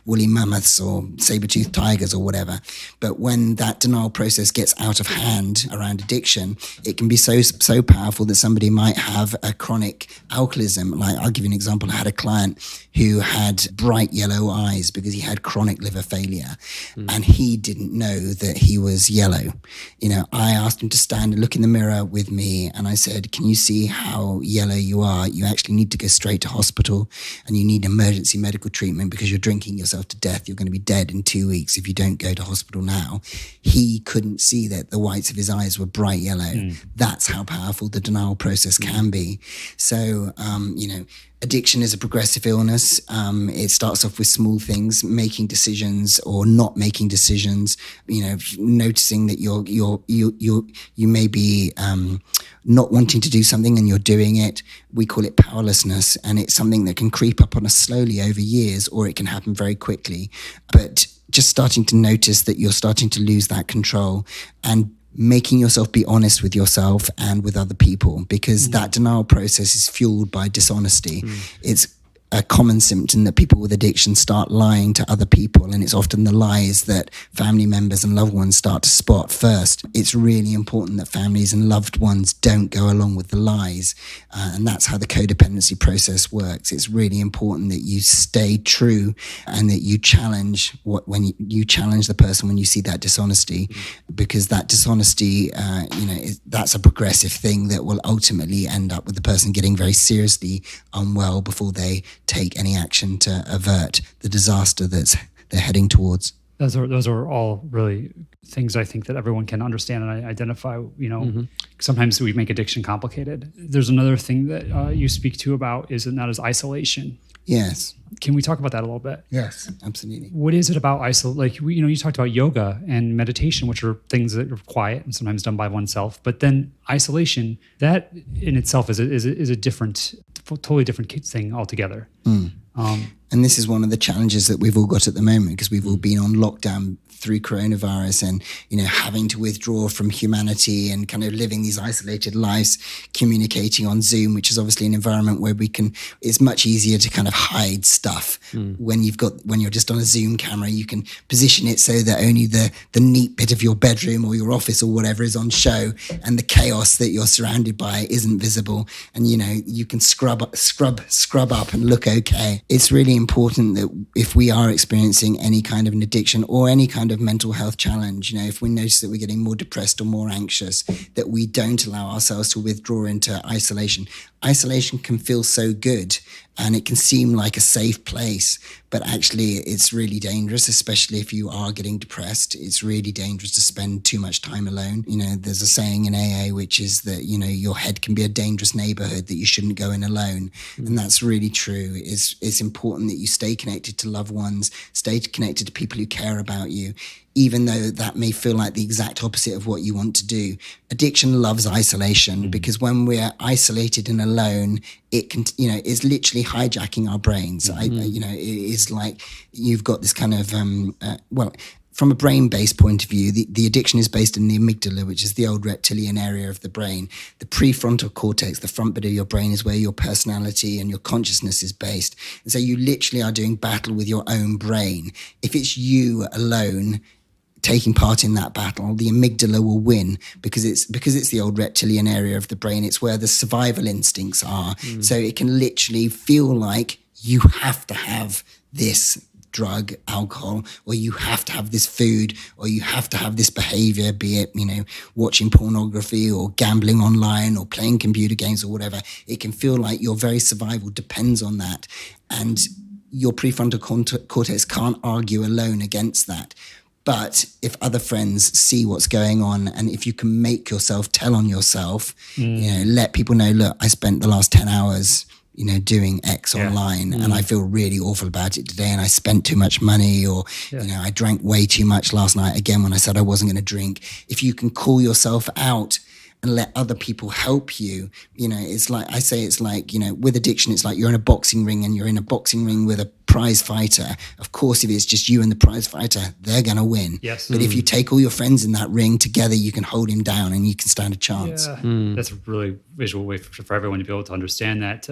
C: woolly mammoths or saber-toothed tigers or whatever. But when that denial process gets out of hand around addiction, it can be so powerful that somebody might have a chronic alcoholism. Like, I'll give you an example. I had a client who had bright yellow eyes because he had chronic liver failure, and he didn't know that he was yellow. I asked him to stand and look in the mirror with me, and I said, can you see how yellow you are? You actually need to go straight to hospital, and you need emergency medical treatment because you're drinking yourself to death. You're going to be dead in 2 weeks if you don't go to hospital now. He couldn't see that the whites of his eyes were bright yellow. That's how powerful the denial process can be. So, addiction is a progressive illness. It starts off with small things, making decisions or not making decisions. Noticing that you may be not wanting to do something and you're doing it. We call it powerlessness, and it's something that can creep up on us slowly over years, or it can happen very quickly. But just starting to notice that you're starting to lose that control, and making yourself be honest with yourself and with other people, because that denial process is fueled by dishonesty. It's a common symptom that people with addiction start lying to other people, and it's often the lies that family members and loved ones start to spot first. It's really important that families and loved ones don't go along with the lies, and that's how the codependency process works. It's really important that you stay true and that you challenge when you challenge the person when you see that dishonesty, because that dishonesty, that's a progressive thing that will ultimately end up with the person getting very seriously unwell before they take any action to avert the disaster that they're heading towards.
A: Those are all really things I think that everyone can understand and identify. Sometimes we make addiction complicated. There's another thing that you speak to about is isolation.
C: Yes.
A: Can we talk about that a little bit?
C: Yes, absolutely.
A: What is it about isolation? Like, you talked about yoga and meditation, which are things that are quiet and sometimes done by oneself. But then isolation, that in itself is a different, totally different thing altogether.
C: And this is one of the challenges that we've all got at the moment, because we've all been on lockdown through coronavirus, and having to withdraw from humanity and kind of living these isolated lives, communicating on Zoom, which is obviously an environment where it's much easier to kind of hide stuff. When you're just on a Zoom camera, you can position it so that only the neat bit of your bedroom or your office or whatever is on show, and the chaos that you're surrounded by isn't visible, and you can scrub up and look okay. It's really important that if we are experiencing any kind of an addiction or any kind of mental health challenge, if we notice that we're getting more depressed or more anxious, that we don't allow ourselves to withdraw into isolation. Isolation can feel so good, and it can seem like a safe place, but actually it's really dangerous, especially if you are getting depressed. It's really dangerous to spend too much time alone. There's a saying in AA, which is that, your head can be a dangerous neighborhood that you shouldn't go in alone. And that's really true. It's important that you stay connected to loved ones, stay connected to people who care about you, even though that may feel like the exact opposite of what you want to do. Addiction loves isolation, because when we're isolated and alone, it can, is literally hijacking our brains. It is like you've got this kind of, from a brain-based point of view, the addiction is based in the amygdala, which is the old reptilian area of the brain. The prefrontal cortex, the front bit of your brain, is where your personality and your consciousness is based. And so you literally are doing battle with your own brain. If it's you alone taking part in that battle, the amygdala will win because it's the old reptilian area of the brain. It's where the survival instincts are. So it can literally feel like you have to have this drug, alcohol, or you have to have this food, or you have to have this behavior, be it, watching pornography or gambling online or playing computer games or whatever. It can feel like your very survival depends on that. And your prefrontal cortex can't argue alone against that. But if other friends see what's going on, and if you can make yourself tell on yourself, let people know, look, I spent the last 10 hours doing X online, and I feel really awful about it today, and I spent too much money, or, I drank way too much last night, again, when I said I wasn't going to drink. If you can call yourself out and let other people help you, it's like, I say, it's like, with addiction, it's like you're in a boxing ring and you're in a boxing ring with a prize fighter. Of course, if it's just you and the prize fighter, they're going to win.
A: Yes.
C: But if you take all your friends in that ring together, you can hold him down and you can stand a chance.
A: Yeah. That's a really visual way for everyone to be able to understand that.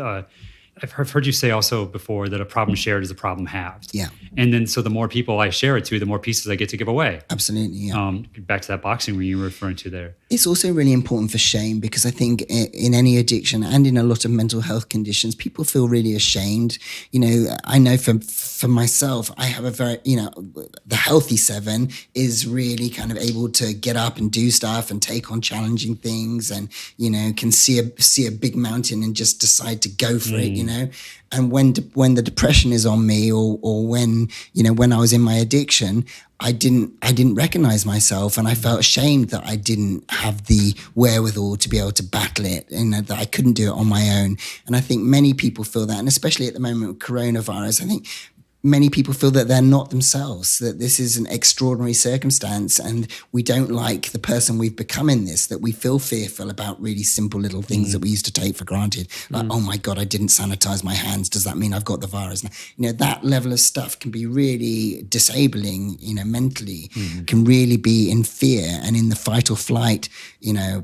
A: I've heard you say also before that a problem shared is a problem halved.
C: Yeah.
A: And then so the more people I share it to, the more pieces I get to give away.
C: Absolutely, yeah.
A: Back to that boxing ring you were referring to there.
C: It's also really important for shame, because I think in any addiction and in a lot of mental health conditions, people feel really ashamed. I know for myself, I have a very, the healthy 7 is really kind of able to get up and do stuff and take on challenging things, and, can see a big mountain and just decide to go for it, And when the depression is on me, or when I was in my addiction, I didn't recognize myself, and I felt ashamed that I didn't have the wherewithal to be able to battle it, and that I couldn't do it on my own. And I think many people feel that, and especially at the moment with coronavirus, I think many people feel that they're not themselves, that this is an extraordinary circumstance, and we don't like the person we've become in this, that we feel fearful about really simple little things that we used to take for granted. Like, oh my God, I didn't sanitize my hands. Does that mean I've got the virus? That level of stuff can be really disabling, mentally, can really be in fear and in the fight or flight,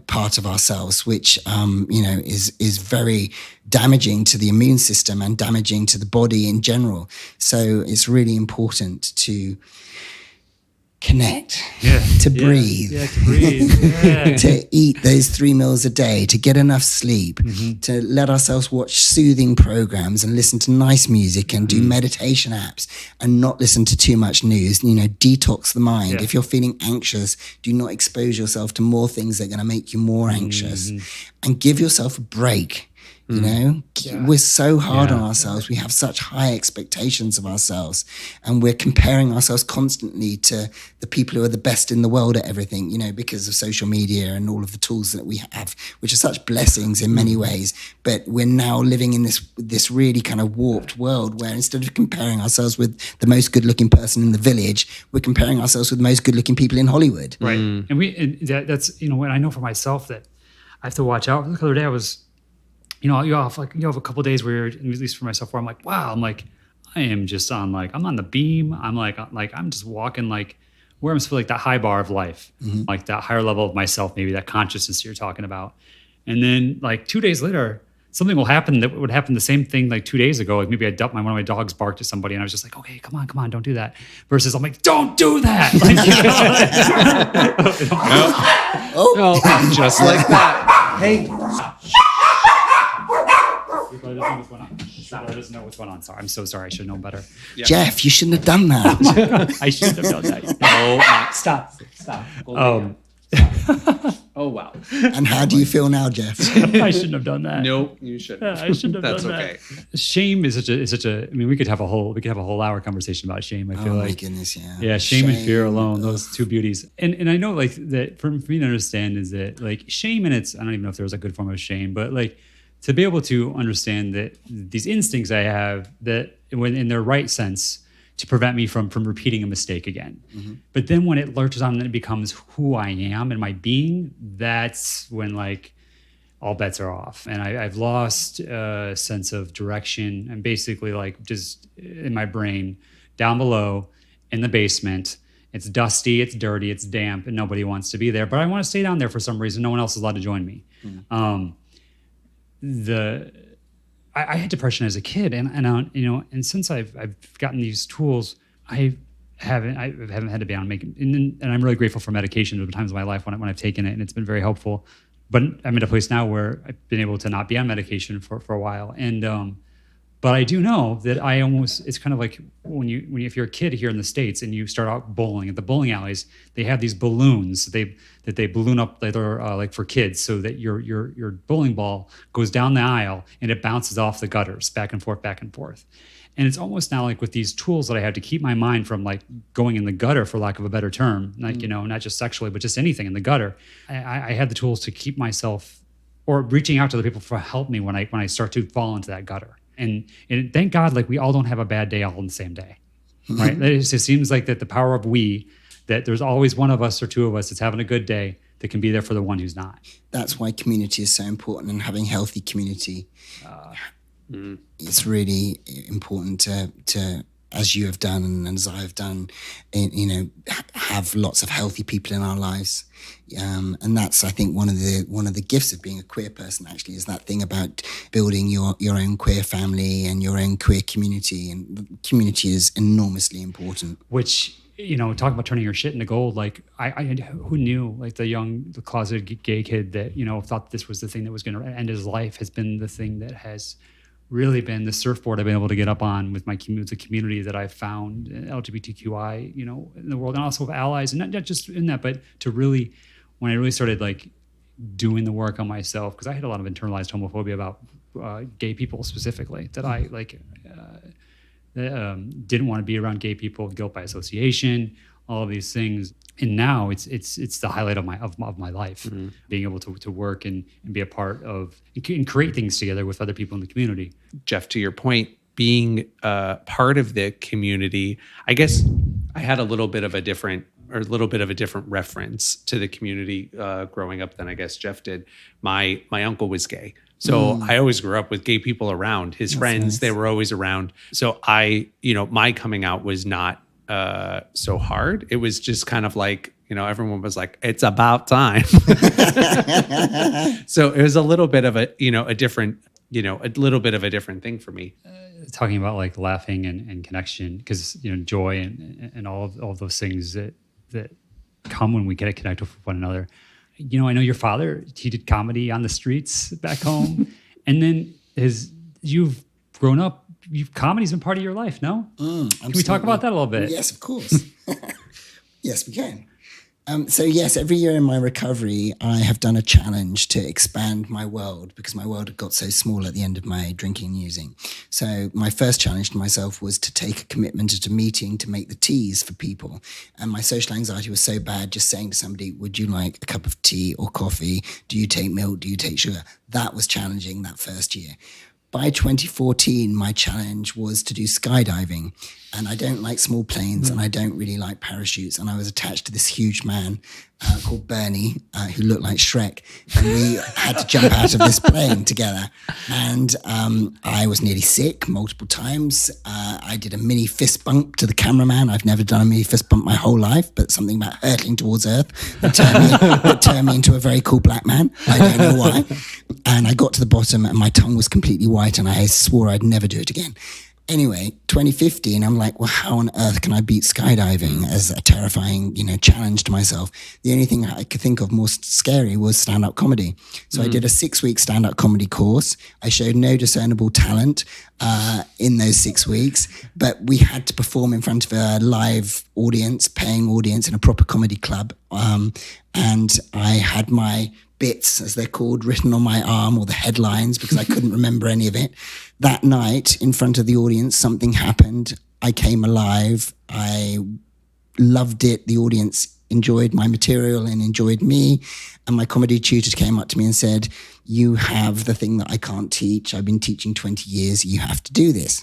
C: part of ourselves, which, is very damaging to the immune system and damaging to the body in general. So it's really important to connect, to breathe, to eat those 3 meals a day, to get enough sleep, to let ourselves watch soothing programs and listen to nice music and do meditation apps and not listen to too much news, detox the mind. If you're feeling anxious, do not expose yourself to more things that are going to make you more anxious, and give yourself a break. We're so hard on ourselves. We have such high expectations of ourselves, and we're comparing ourselves constantly to the people who are the best in the world at everything, because of social media and all of the tools that we have, which are such blessings in many ways. But we're now living in this really kind of warped world where instead of comparing ourselves with the most good-looking person in the village, we're comparing ourselves with the most good-looking people in Hollywood.
A: Right. And that's, when I know for myself that I have to watch out. The other day I was, you have a couple of days where, at least for myself, where I'm like, wow, I am just on I'm on the beam. I'm I'm just walking where I'm supposed to, that high bar of life, like that higher level of myself, maybe that consciousness you're talking about. And then 2 days later, something will happen that would happen the same thing 2 days ago. Maybe one of my dogs barked at somebody, and I was just like, okay, come on, don't do that. Versus I'm like, don't do that.
B: Just like that. Hey.
A: Everybody doesn't know what's going on. Sorry, I'm so sorry. I should have known better.
C: Yeah. Jeff, you shouldn't have done that.
A: I should have done that.
B: No, stop. Oh, wow.
C: And how do you feel now, Jeff?
A: I shouldn't have done that.
B: No, you shouldn't.
A: I shouldn't have
B: That's
A: done
B: okay.
A: that. Shame is such a. I mean, we could have a whole hour conversation about shame. I feel
C: my goodness, yeah.
A: Yeah, shame and fear alone, those two beauties. And I know that for me to understand is that shame, and I don't even know if there was a good form of shame, but to be able to understand that these instincts I have, that when in their right sense, to prevent me from repeating a mistake again. But then when it lurches on and it becomes who I am and my being, that's when all bets are off. And I've lost a sense of direction, and basically just in my brain, down below in the basement It's dusty, it's dirty, it's damp, and nobody wants to be there. But I want to stay down there for some reason. No one else is allowed to join me. I had depression as a kid, and since I've gotten these tools, I haven't had to be on and I'm really grateful for medication at times in my life when I've taken it, and it's been very helpful. But I'm at a place now where I've been able to not be on medication for a while, and but I do know that it's kind of like if you're a kid here in the States and you start out bowling at the bowling alleys, they have these balloons that they balloon up that are like for kids, so that your bowling ball goes down the aisle and it bounces off the gutters back and forth. And it's almost now like with these tools that I have to keep my mind from like going in the gutter, for lack of a better term, like, not just sexually, but just anything in the gutter. I had the tools to keep myself, or reaching out to other people for help me when I start to fall into that gutter. And thank God, like, we all don't have a bad day all on the same day, right? It just seems like that the power of that there's always one of us or two of us that's having a good day that can be there for the one who's not.
C: That's why community is so important, and having healthy community. It's really important to, as you have done and as I have done, have lots of healthy people in our lives. And that's, I think, one of the gifts of being a queer person, actually, is that thing about building your own queer family and your own queer community. And community is enormously important.
A: Which, talk about turning your shit into gold. Like, I who knew, like, the closeted gay kid that, thought this was the thing that was going to end his life, has been the thing that has really been the surfboard I've been able to get up on with the community that I've found, LGBTQI, in the world, and also with allies, and not just in that, but to really, when I really started like doing the work on myself, because I had a lot of internalized homophobia about gay people specifically, that I didn't want to be around gay people, guilt by association, all of these things. And now it's the highlight of my life, being able to work and be a part of and create things together with other people in the community.
B: Jeff, to your point, being part of the community, I guess I had a little bit of a different reference to the community growing up than I guess Jeff did. My uncle was gay. So I always grew up with gay people around. His friends, nice. They were always around. So my coming out was not so hard. It was just kind of like, everyone was like, it's about time. So it was a little bit of a different thing for me.
A: Talking about like laughing and connection, because, joy and all of those things that come when we get connected with one another. I know your father, he did comedy on the streets back home. And then you've grown up, comedy's been part of your life, no? Can we talk about that a little bit?
C: Yes, of course. Yes, we can. So yes, every year in my recovery, I have done a challenge to expand my world, because my world had got so small at the end of my drinking and using. So my first challenge to myself was to take a commitment at a meeting to make the teas for people. And my social anxiety was so bad, just saying to somebody, would you like a cup of tea or coffee? Do you take milk? Do you take sugar? That was challenging that first year. By 2014, my challenge was to do skydiving. And I don't like small planes, and I don't really like parachutes. And I was attached to this huge man called Bernie, who looked like Shrek. And we had to jump out of this plane together. And I was nearly sick multiple times. I did a mini fist bump to the cameraman. I've never done a mini fist bump my whole life, but something about hurtling towards Earth that turned me into a very cool black man. I don't know why. And I got to the bottom, and my tongue was completely white, and I swore I'd never do it again. Anyway, 2015, I'm like, well, how on earth can I beat skydiving as a terrifying, challenge to myself? The only thing I could think of more scary was stand-up comedy. So I did a 6-week stand-up comedy course. I showed no discernible talent in those 6 weeks, but we had to perform in front of a live audience, paying audience in a proper comedy club. And I had my bits, as they're called, written on my arm, or the headlines, because I couldn't remember any of it. That night, in front of the audience, something happened. I came alive. I loved it. The audience enjoyed my material and enjoyed me. And my comedy tutor came up to me and said, you have the thing that I can't teach. I've been teaching 20 years. You have to do this.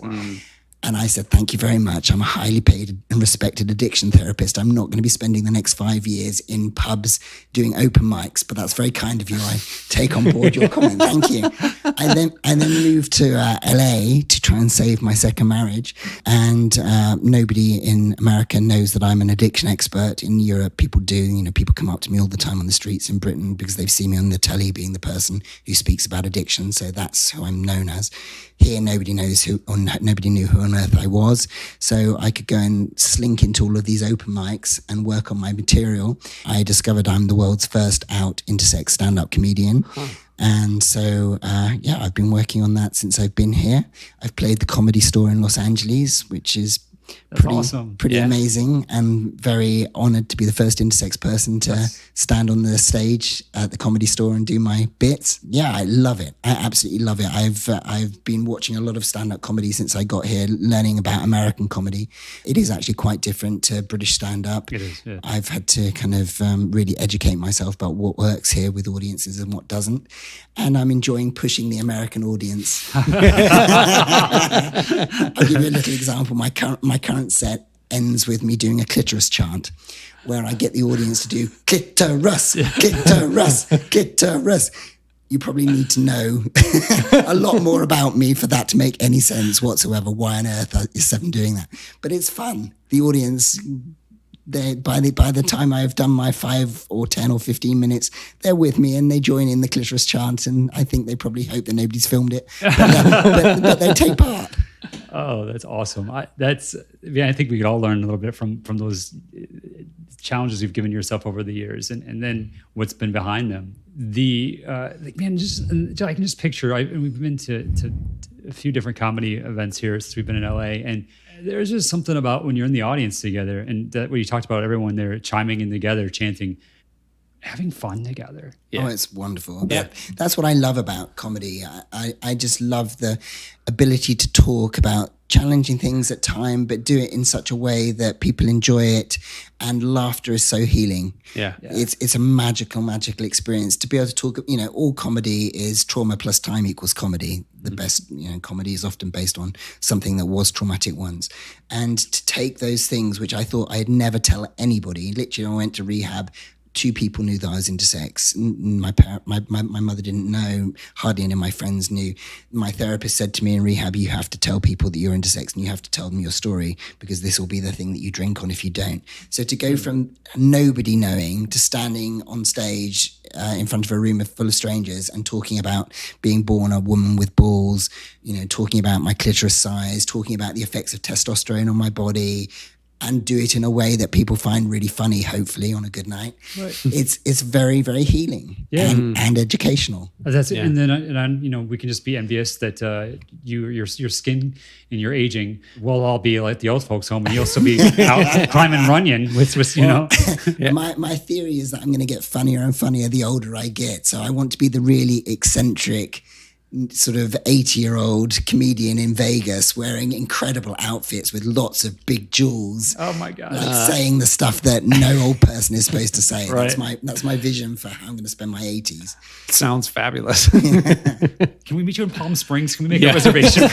C: And I said, thank you very much. I'm a highly paid and respected addiction therapist. I'm not going to be spending the next 5 years in pubs doing open mics, but that's very kind of you. I take on board your comment. Thank you. I then moved to LA to try and save my second marriage. And nobody in America knows that I'm an addiction expert. In Europe, people do. You know, people come up to me all the time on the streets in Britain because they've seen me on the telly being the person who speaks about addiction. So that's who I'm known as. Here, nobody knew who on earth I was. So I could go and slink into all of these open mics and work on my material. I discovered I'm the world's first out intersex stand-up comedian. Huh. And so, I've been working on that since I've been here. I've played the Comedy Store in Los Angeles, which is pretty amazing, and very honored to be the first intersex person to stand on the stage at the Comedy Store and do my bits. Yeah, I love it. I absolutely love it. I've been watching a lot of stand-up comedy since I got here, learning about American comedy. It is actually quite different to British stand-up.
A: It is, yeah.
C: I've had to kind of really educate myself about what works here with audiences and what doesn't. And I'm enjoying pushing the American audience. I'll give you a little example. My current set ends with me doing a clitoris chant, where I get the audience to do clitoris, clitoris, clitoris. You probably need to know a lot more about me for that to make any sense whatsoever. Why on earth is Seven doing that? But it's fun. The audience, by the time I've done my 5 or 10 or 15 minutes, they're with me and they join in the clitoris chant, and I think they probably hope that nobody's filmed it, but they take part.
A: Oh, that's awesome. I think we could all learn a little bit from those challenges you've given yourself over the years, and then what's been behind them. I can just picture. We've been to a few different comedy events here since we've been in LA, and there's just something about when you're in the audience together, and that what you talked about, everyone there chiming in together, chanting, having fun together.
C: Yeah. Oh, it's wonderful. Yeah. That's what I love about comedy. I just love the ability to talk about challenging things at time, but do it in such a way that people enjoy it. And laughter is so healing. Yeah. It's a magical experience to be able to talk. You know, all comedy is trauma plus time equals comedy. The best, comedy is often based on something that was traumatic once. And to take those things, which I thought I'd never tell anybody. Literally, I went to rehab. 2 people knew that I was intersex. My mother didn't know. Hardly any of my friends knew. My therapist said to me in rehab, you have to tell people that you're intersex and you have to tell them your story, because this will be the thing that you drink on if you don't. So to go from nobody knowing to standing on stage in front of a room full of strangers and talking about being born a woman with balls, talking about my clitoris size, talking about the effects of testosterone on my body, and do it in a way that people find really funny, hopefully, on a good night. Right. It's very, very healing and educational.
A: That's it. And then we can just be envious that your skin and your aging will all be like the old folks' home, and you'll still be out climbing Runyon with
C: Yeah. My theory is that I'm going to get funnier and funnier the older I get. So I want to be the really eccentric sort of 80-year-old comedian in Vegas wearing incredible outfits with lots of big jewels.
A: Oh my God.
C: Saying the stuff that no old person is supposed to say.
B: Right.
C: That's my vision for how I'm going to spend my 80s.
B: Sounds fabulous.
A: Can we meet you in Palm Springs? Can we make a reservation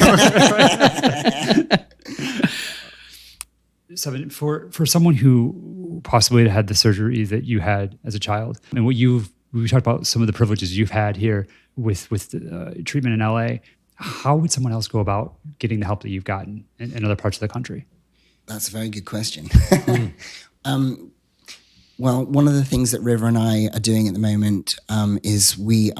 A: Seven, for someone who possibly had the surgery that you had as a child, and we talked about some of the privileges you've had here with treatment in LA. How would someone else go about getting the help that you've gotten in other parts of the country?
C: That's a very good question. Well, one of the things that River and I are doing at the moment is we've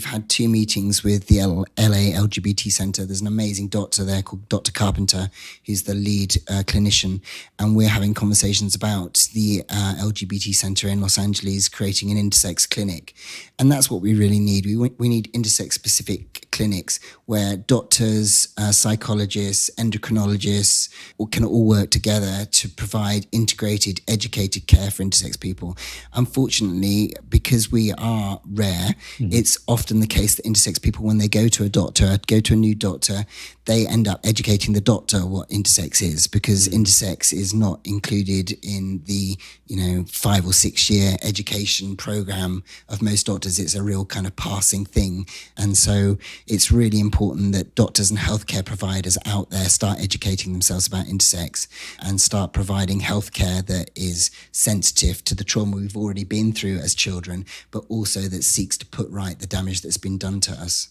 C: had 2 meetings with the LA LGBT Center. There's an amazing doctor there called Dr. Carpenter, who's the lead clinician, and we're having conversations about the LGBT Center in Los Angeles creating an intersex clinic. And that's what we really need. We need intersex-specific clinics where doctors, psychologists, endocrinologists can all work together to provide integrated, educated care for intersex intersex people. Unfortunately, because we are rare, it's often the case that intersex people, when they go to a doctor, go to a new doctor, they end up educating the doctor what intersex is, because intersex is not included in the 5 or 6 year education program of most doctors. It's a real kind of passing thing. And so it's really important that doctors and healthcare providers out there start educating themselves about intersex and start providing healthcare that is sensitive to the trauma we've already been through as children, but also that seeks to put right the damage that's been done to us.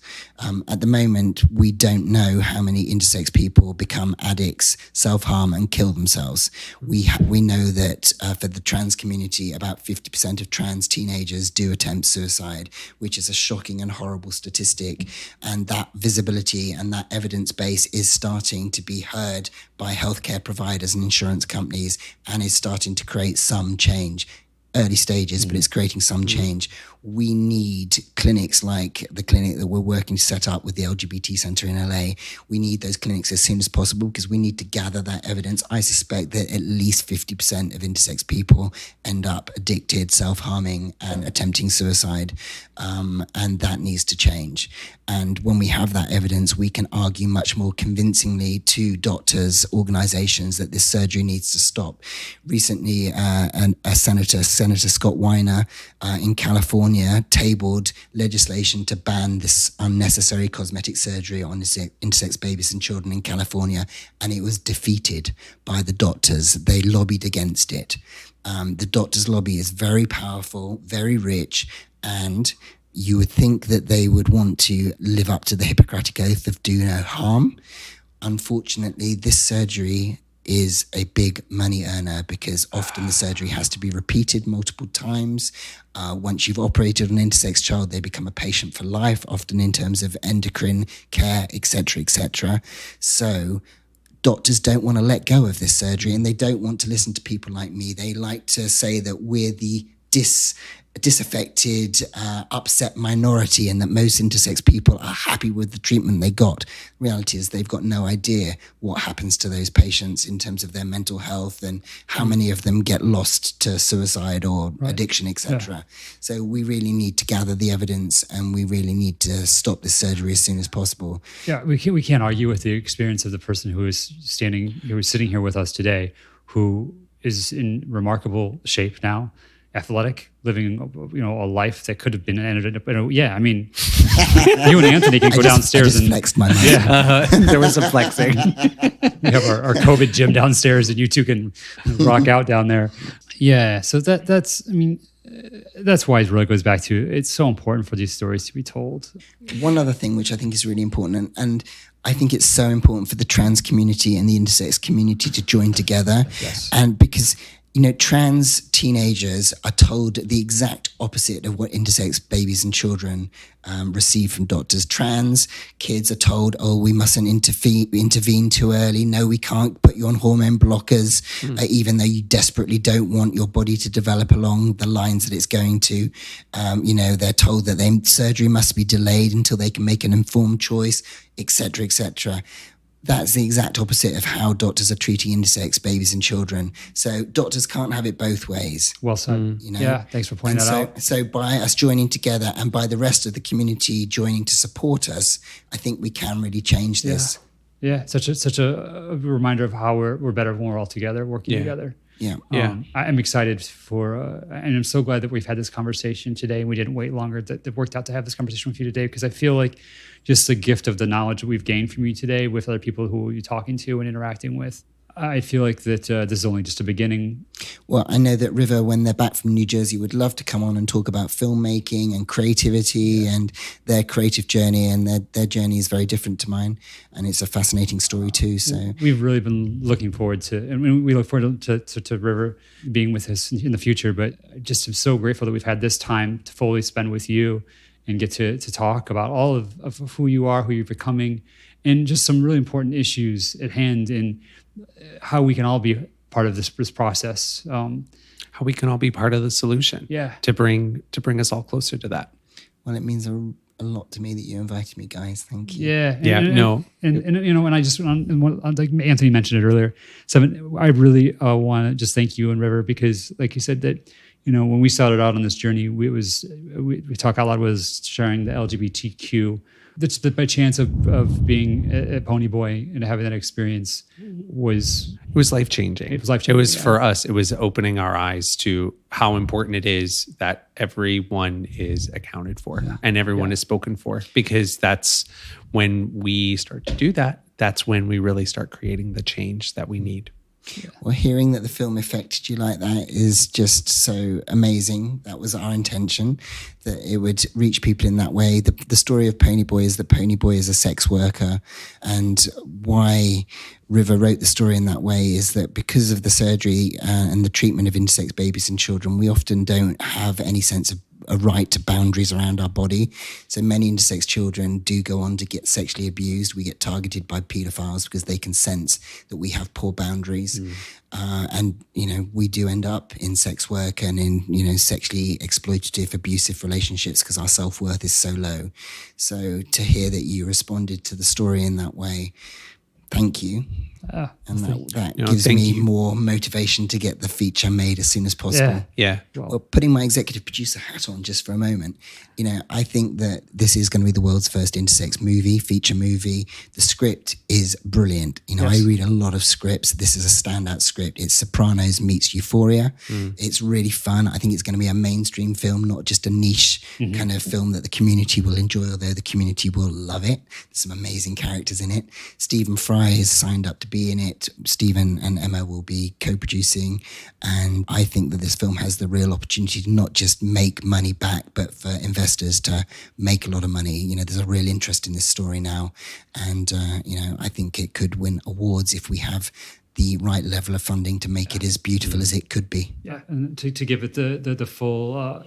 C: At the moment, we don't know how many intersex people become addicts, self-harm and kill themselves. We know that for the trans community, about 50% of trans teenagers do attempt suicide, which is a shocking and horrible statistic. And that visibility and that evidence base is starting to be heard by healthcare providers and insurance companies, and is starting to create some change. Early stages, but it's creating some change. We need clinics like the clinic that we're working to set up with the LGBT Centre in LA. We need those clinics as soon as possible, because we need to gather that evidence. I suspect that at least 50% of intersex people end up addicted, self-harming and attempting suicide. And that needs to change. And when we have that evidence, we can argue much more convincingly to doctors, organizations, that this surgery needs to stop. Recently, a Senator Scott Weiner in California tabled legislation to ban this unnecessary cosmetic surgery on intersex babies and children in California, and it was defeated by the doctors. They lobbied against it. The doctors' lobby is very powerful, very rich, and you would think that they would want to live up to the Hippocratic Oath of do no harm. Unfortunately, this surgery is a big money earner, because often the surgery has to be repeated multiple times. Once you've operated on an intersex child, they become a patient for life, often in terms of endocrine care, etc., etc. So doctors don't want to let go of this surgery, and they don't want to listen to people like me. They like to say that we're the disaffected, upset minority, and that most intersex people are happy with the treatment they got. The reality is they've got no idea what happens to those patients in terms of their mental health, and how many of them get lost to suicide or addiction, etc. Yeah. So we really need to gather the evidence, and we really need to stop this surgery as soon as possible.
A: Yeah, we can't argue with the experience of the person who is sitting here with us today, who is in remarkable shape now, athletic, living a life that could have been ended. Yeah, I mean, you and Anthony can go downstairs.
C: I just flexed my mind.
A: Yeah,
B: there was some flexing.
A: We have our COVID gym downstairs, and you two can rock out down there. Yeah, so that's why it really goes back to, it's so important for these stories to be told.
C: One other thing which I think is really important, and I think it's so important for the trans community and the intersex community to join together.
A: Yes.
C: And because trans teenagers are told the exact opposite of what intersex babies and children receive from doctors. Trans kids are told, oh, we mustn't intervene too early. No, we can't put you on hormone blockers, even though you desperately don't want your body to develop along the lines that it's going to. They're told that surgery must be delayed until they can make an informed choice, etc., etc. That's the exact opposite of how doctors are treating intersex babies and children. So doctors can't have it both ways.
A: Well said. Yeah, thanks for pointing that out.
C: So by us joining together, and by the rest of the community joining to support us, I think we can really change this.
A: Yeah, such a reminder of how we're better when we're all together, working together.
C: Yeah.
A: I'm excited for, and I'm so glad that we've had this conversation today, and we didn't wait longer, that it worked out to have this conversation with you today, because I feel like just the gift of the knowledge that we've gained from you today with other people who you're talking to and interacting with, I feel like that this is only just a beginning.
C: Well, I know that River, when they're back from New Jersey, would love to come on and talk about filmmaking and creativity and their creative journey, and their journey is very different to mine, and it's a fascinating story too. So
A: we've really been looking forward to, and we look forward to River being with us in the future, but just I'm so grateful that we've had this time to fully spend with you and get to talk about all of who you are, who you're becoming, and just some really important issues at hand, in how we can all be part of this process.
B: How we can all be part of the solution.
A: Yeah.
B: To bring us all closer to that.
C: Well, it means a a lot to me that you invited me, guys. Thank you.
A: Yeah.
B: No.
A: I just, like Anthony mentioned it earlier, Seven, I really want to just thank you and River, because like you said that, when we started out on this journey, we Talk Out Loud was sharing the LGBTQ. That's by chance of being a pony boy and having that experience was
B: life-changing.
A: It was life-changing.
B: It was for us, it was opening our eyes to how important it is that everyone is accounted for and everyone is spoken for, because that's when we start to do that. That's when we really start creating the change that we need.
C: Yeah. Well, hearing that the film affected you like that is just so amazing. That was our intention, that it would reach people in that way. The story of Ponyboy is that Ponyboy is a sex worker, and why River wrote the story in that way is that because of the surgery and the treatment of intersex babies and children, we often don't have any sense of a right to boundaries around our body. So many intersex children do go on to get sexually abused. We get targeted by pedophiles because they can sense that we have poor boundaries. And, we do end up in sex work and in, sexually exploitative, abusive relationships because our self-worth is so low. So to hear that you responded to the story in that way, thank you. And that gives me more motivation to get the feature made as soon as possible.
B: Yeah.
C: Well, putting my executive producer hat on just for a moment, I think that this is going to be the world's first intersex movie, feature movie. The script is brilliant. I read a lot of scripts. This is a standout script. It's Sopranos meets Euphoria. It's really fun. I think it's going to be a mainstream film, not just a niche kind of film that the community will enjoy, although the community will love it. There's some amazing characters in it. Stephen Fry is signed up to be in it. Stephen and Emma will be co-producing, and I think that this film has the real opportunity to not just make money back, but for investors to make a lot of money. There's a real interest in this story now, and I think it could win awards if we have the right level of funding to make it as beautiful as it could be.
A: Yeah, and to give it the full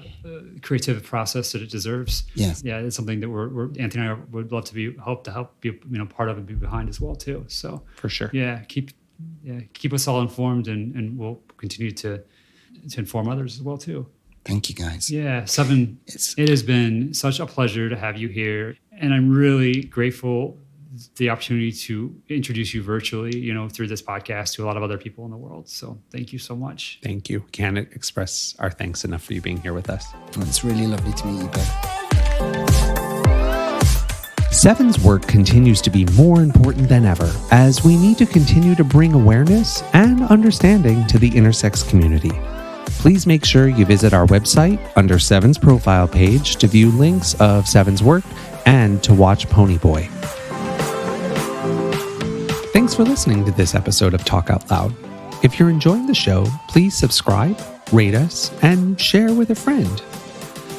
A: creative process that it deserves.
C: Yes.
A: Yeah, it's something that we're Anthony and I would love to help be part of and be behind as well too. So
B: for sure.
A: Yeah, keep us all informed, and we'll continue to inform others as well too.
C: Thank you, guys.
A: Yeah, Seven, it has been such a pleasure to have you here, and I'm really grateful the opportunity to introduce you virtually, through this podcast to a lot of other people in the world. So thank you so much.
B: Thank you. Can't express our thanks enough for you being here with us.
C: Well, it's really lovely to meet you both.
B: Seven's work continues to be more important than ever, as we need to continue to bring awareness and understanding to the intersex community. Please make sure you visit our website under Seven's profile page to view links of Seven's work and to watch Ponyboy. Thanks for listening to this episode of Talk Out Loud. If you're enjoying the show, please subscribe, rate us, and share with a friend.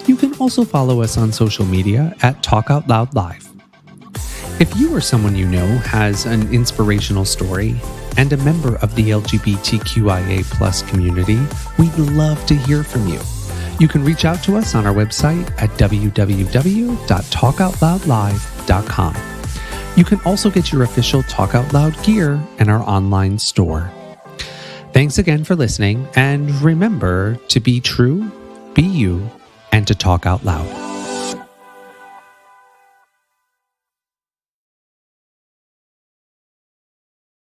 B: You can also follow us on social media at Talk Out Loud Live. If you or someone you know has an inspirational story and a member of the LGBTQIA+ community, we'd love to hear from you. You can reach out to us on our website at www.talkoutloudlive.com. You can also get your official Talk Out Loud gear in our online store. Thanks again for listening, and remember to be true, be you, and to talk out loud.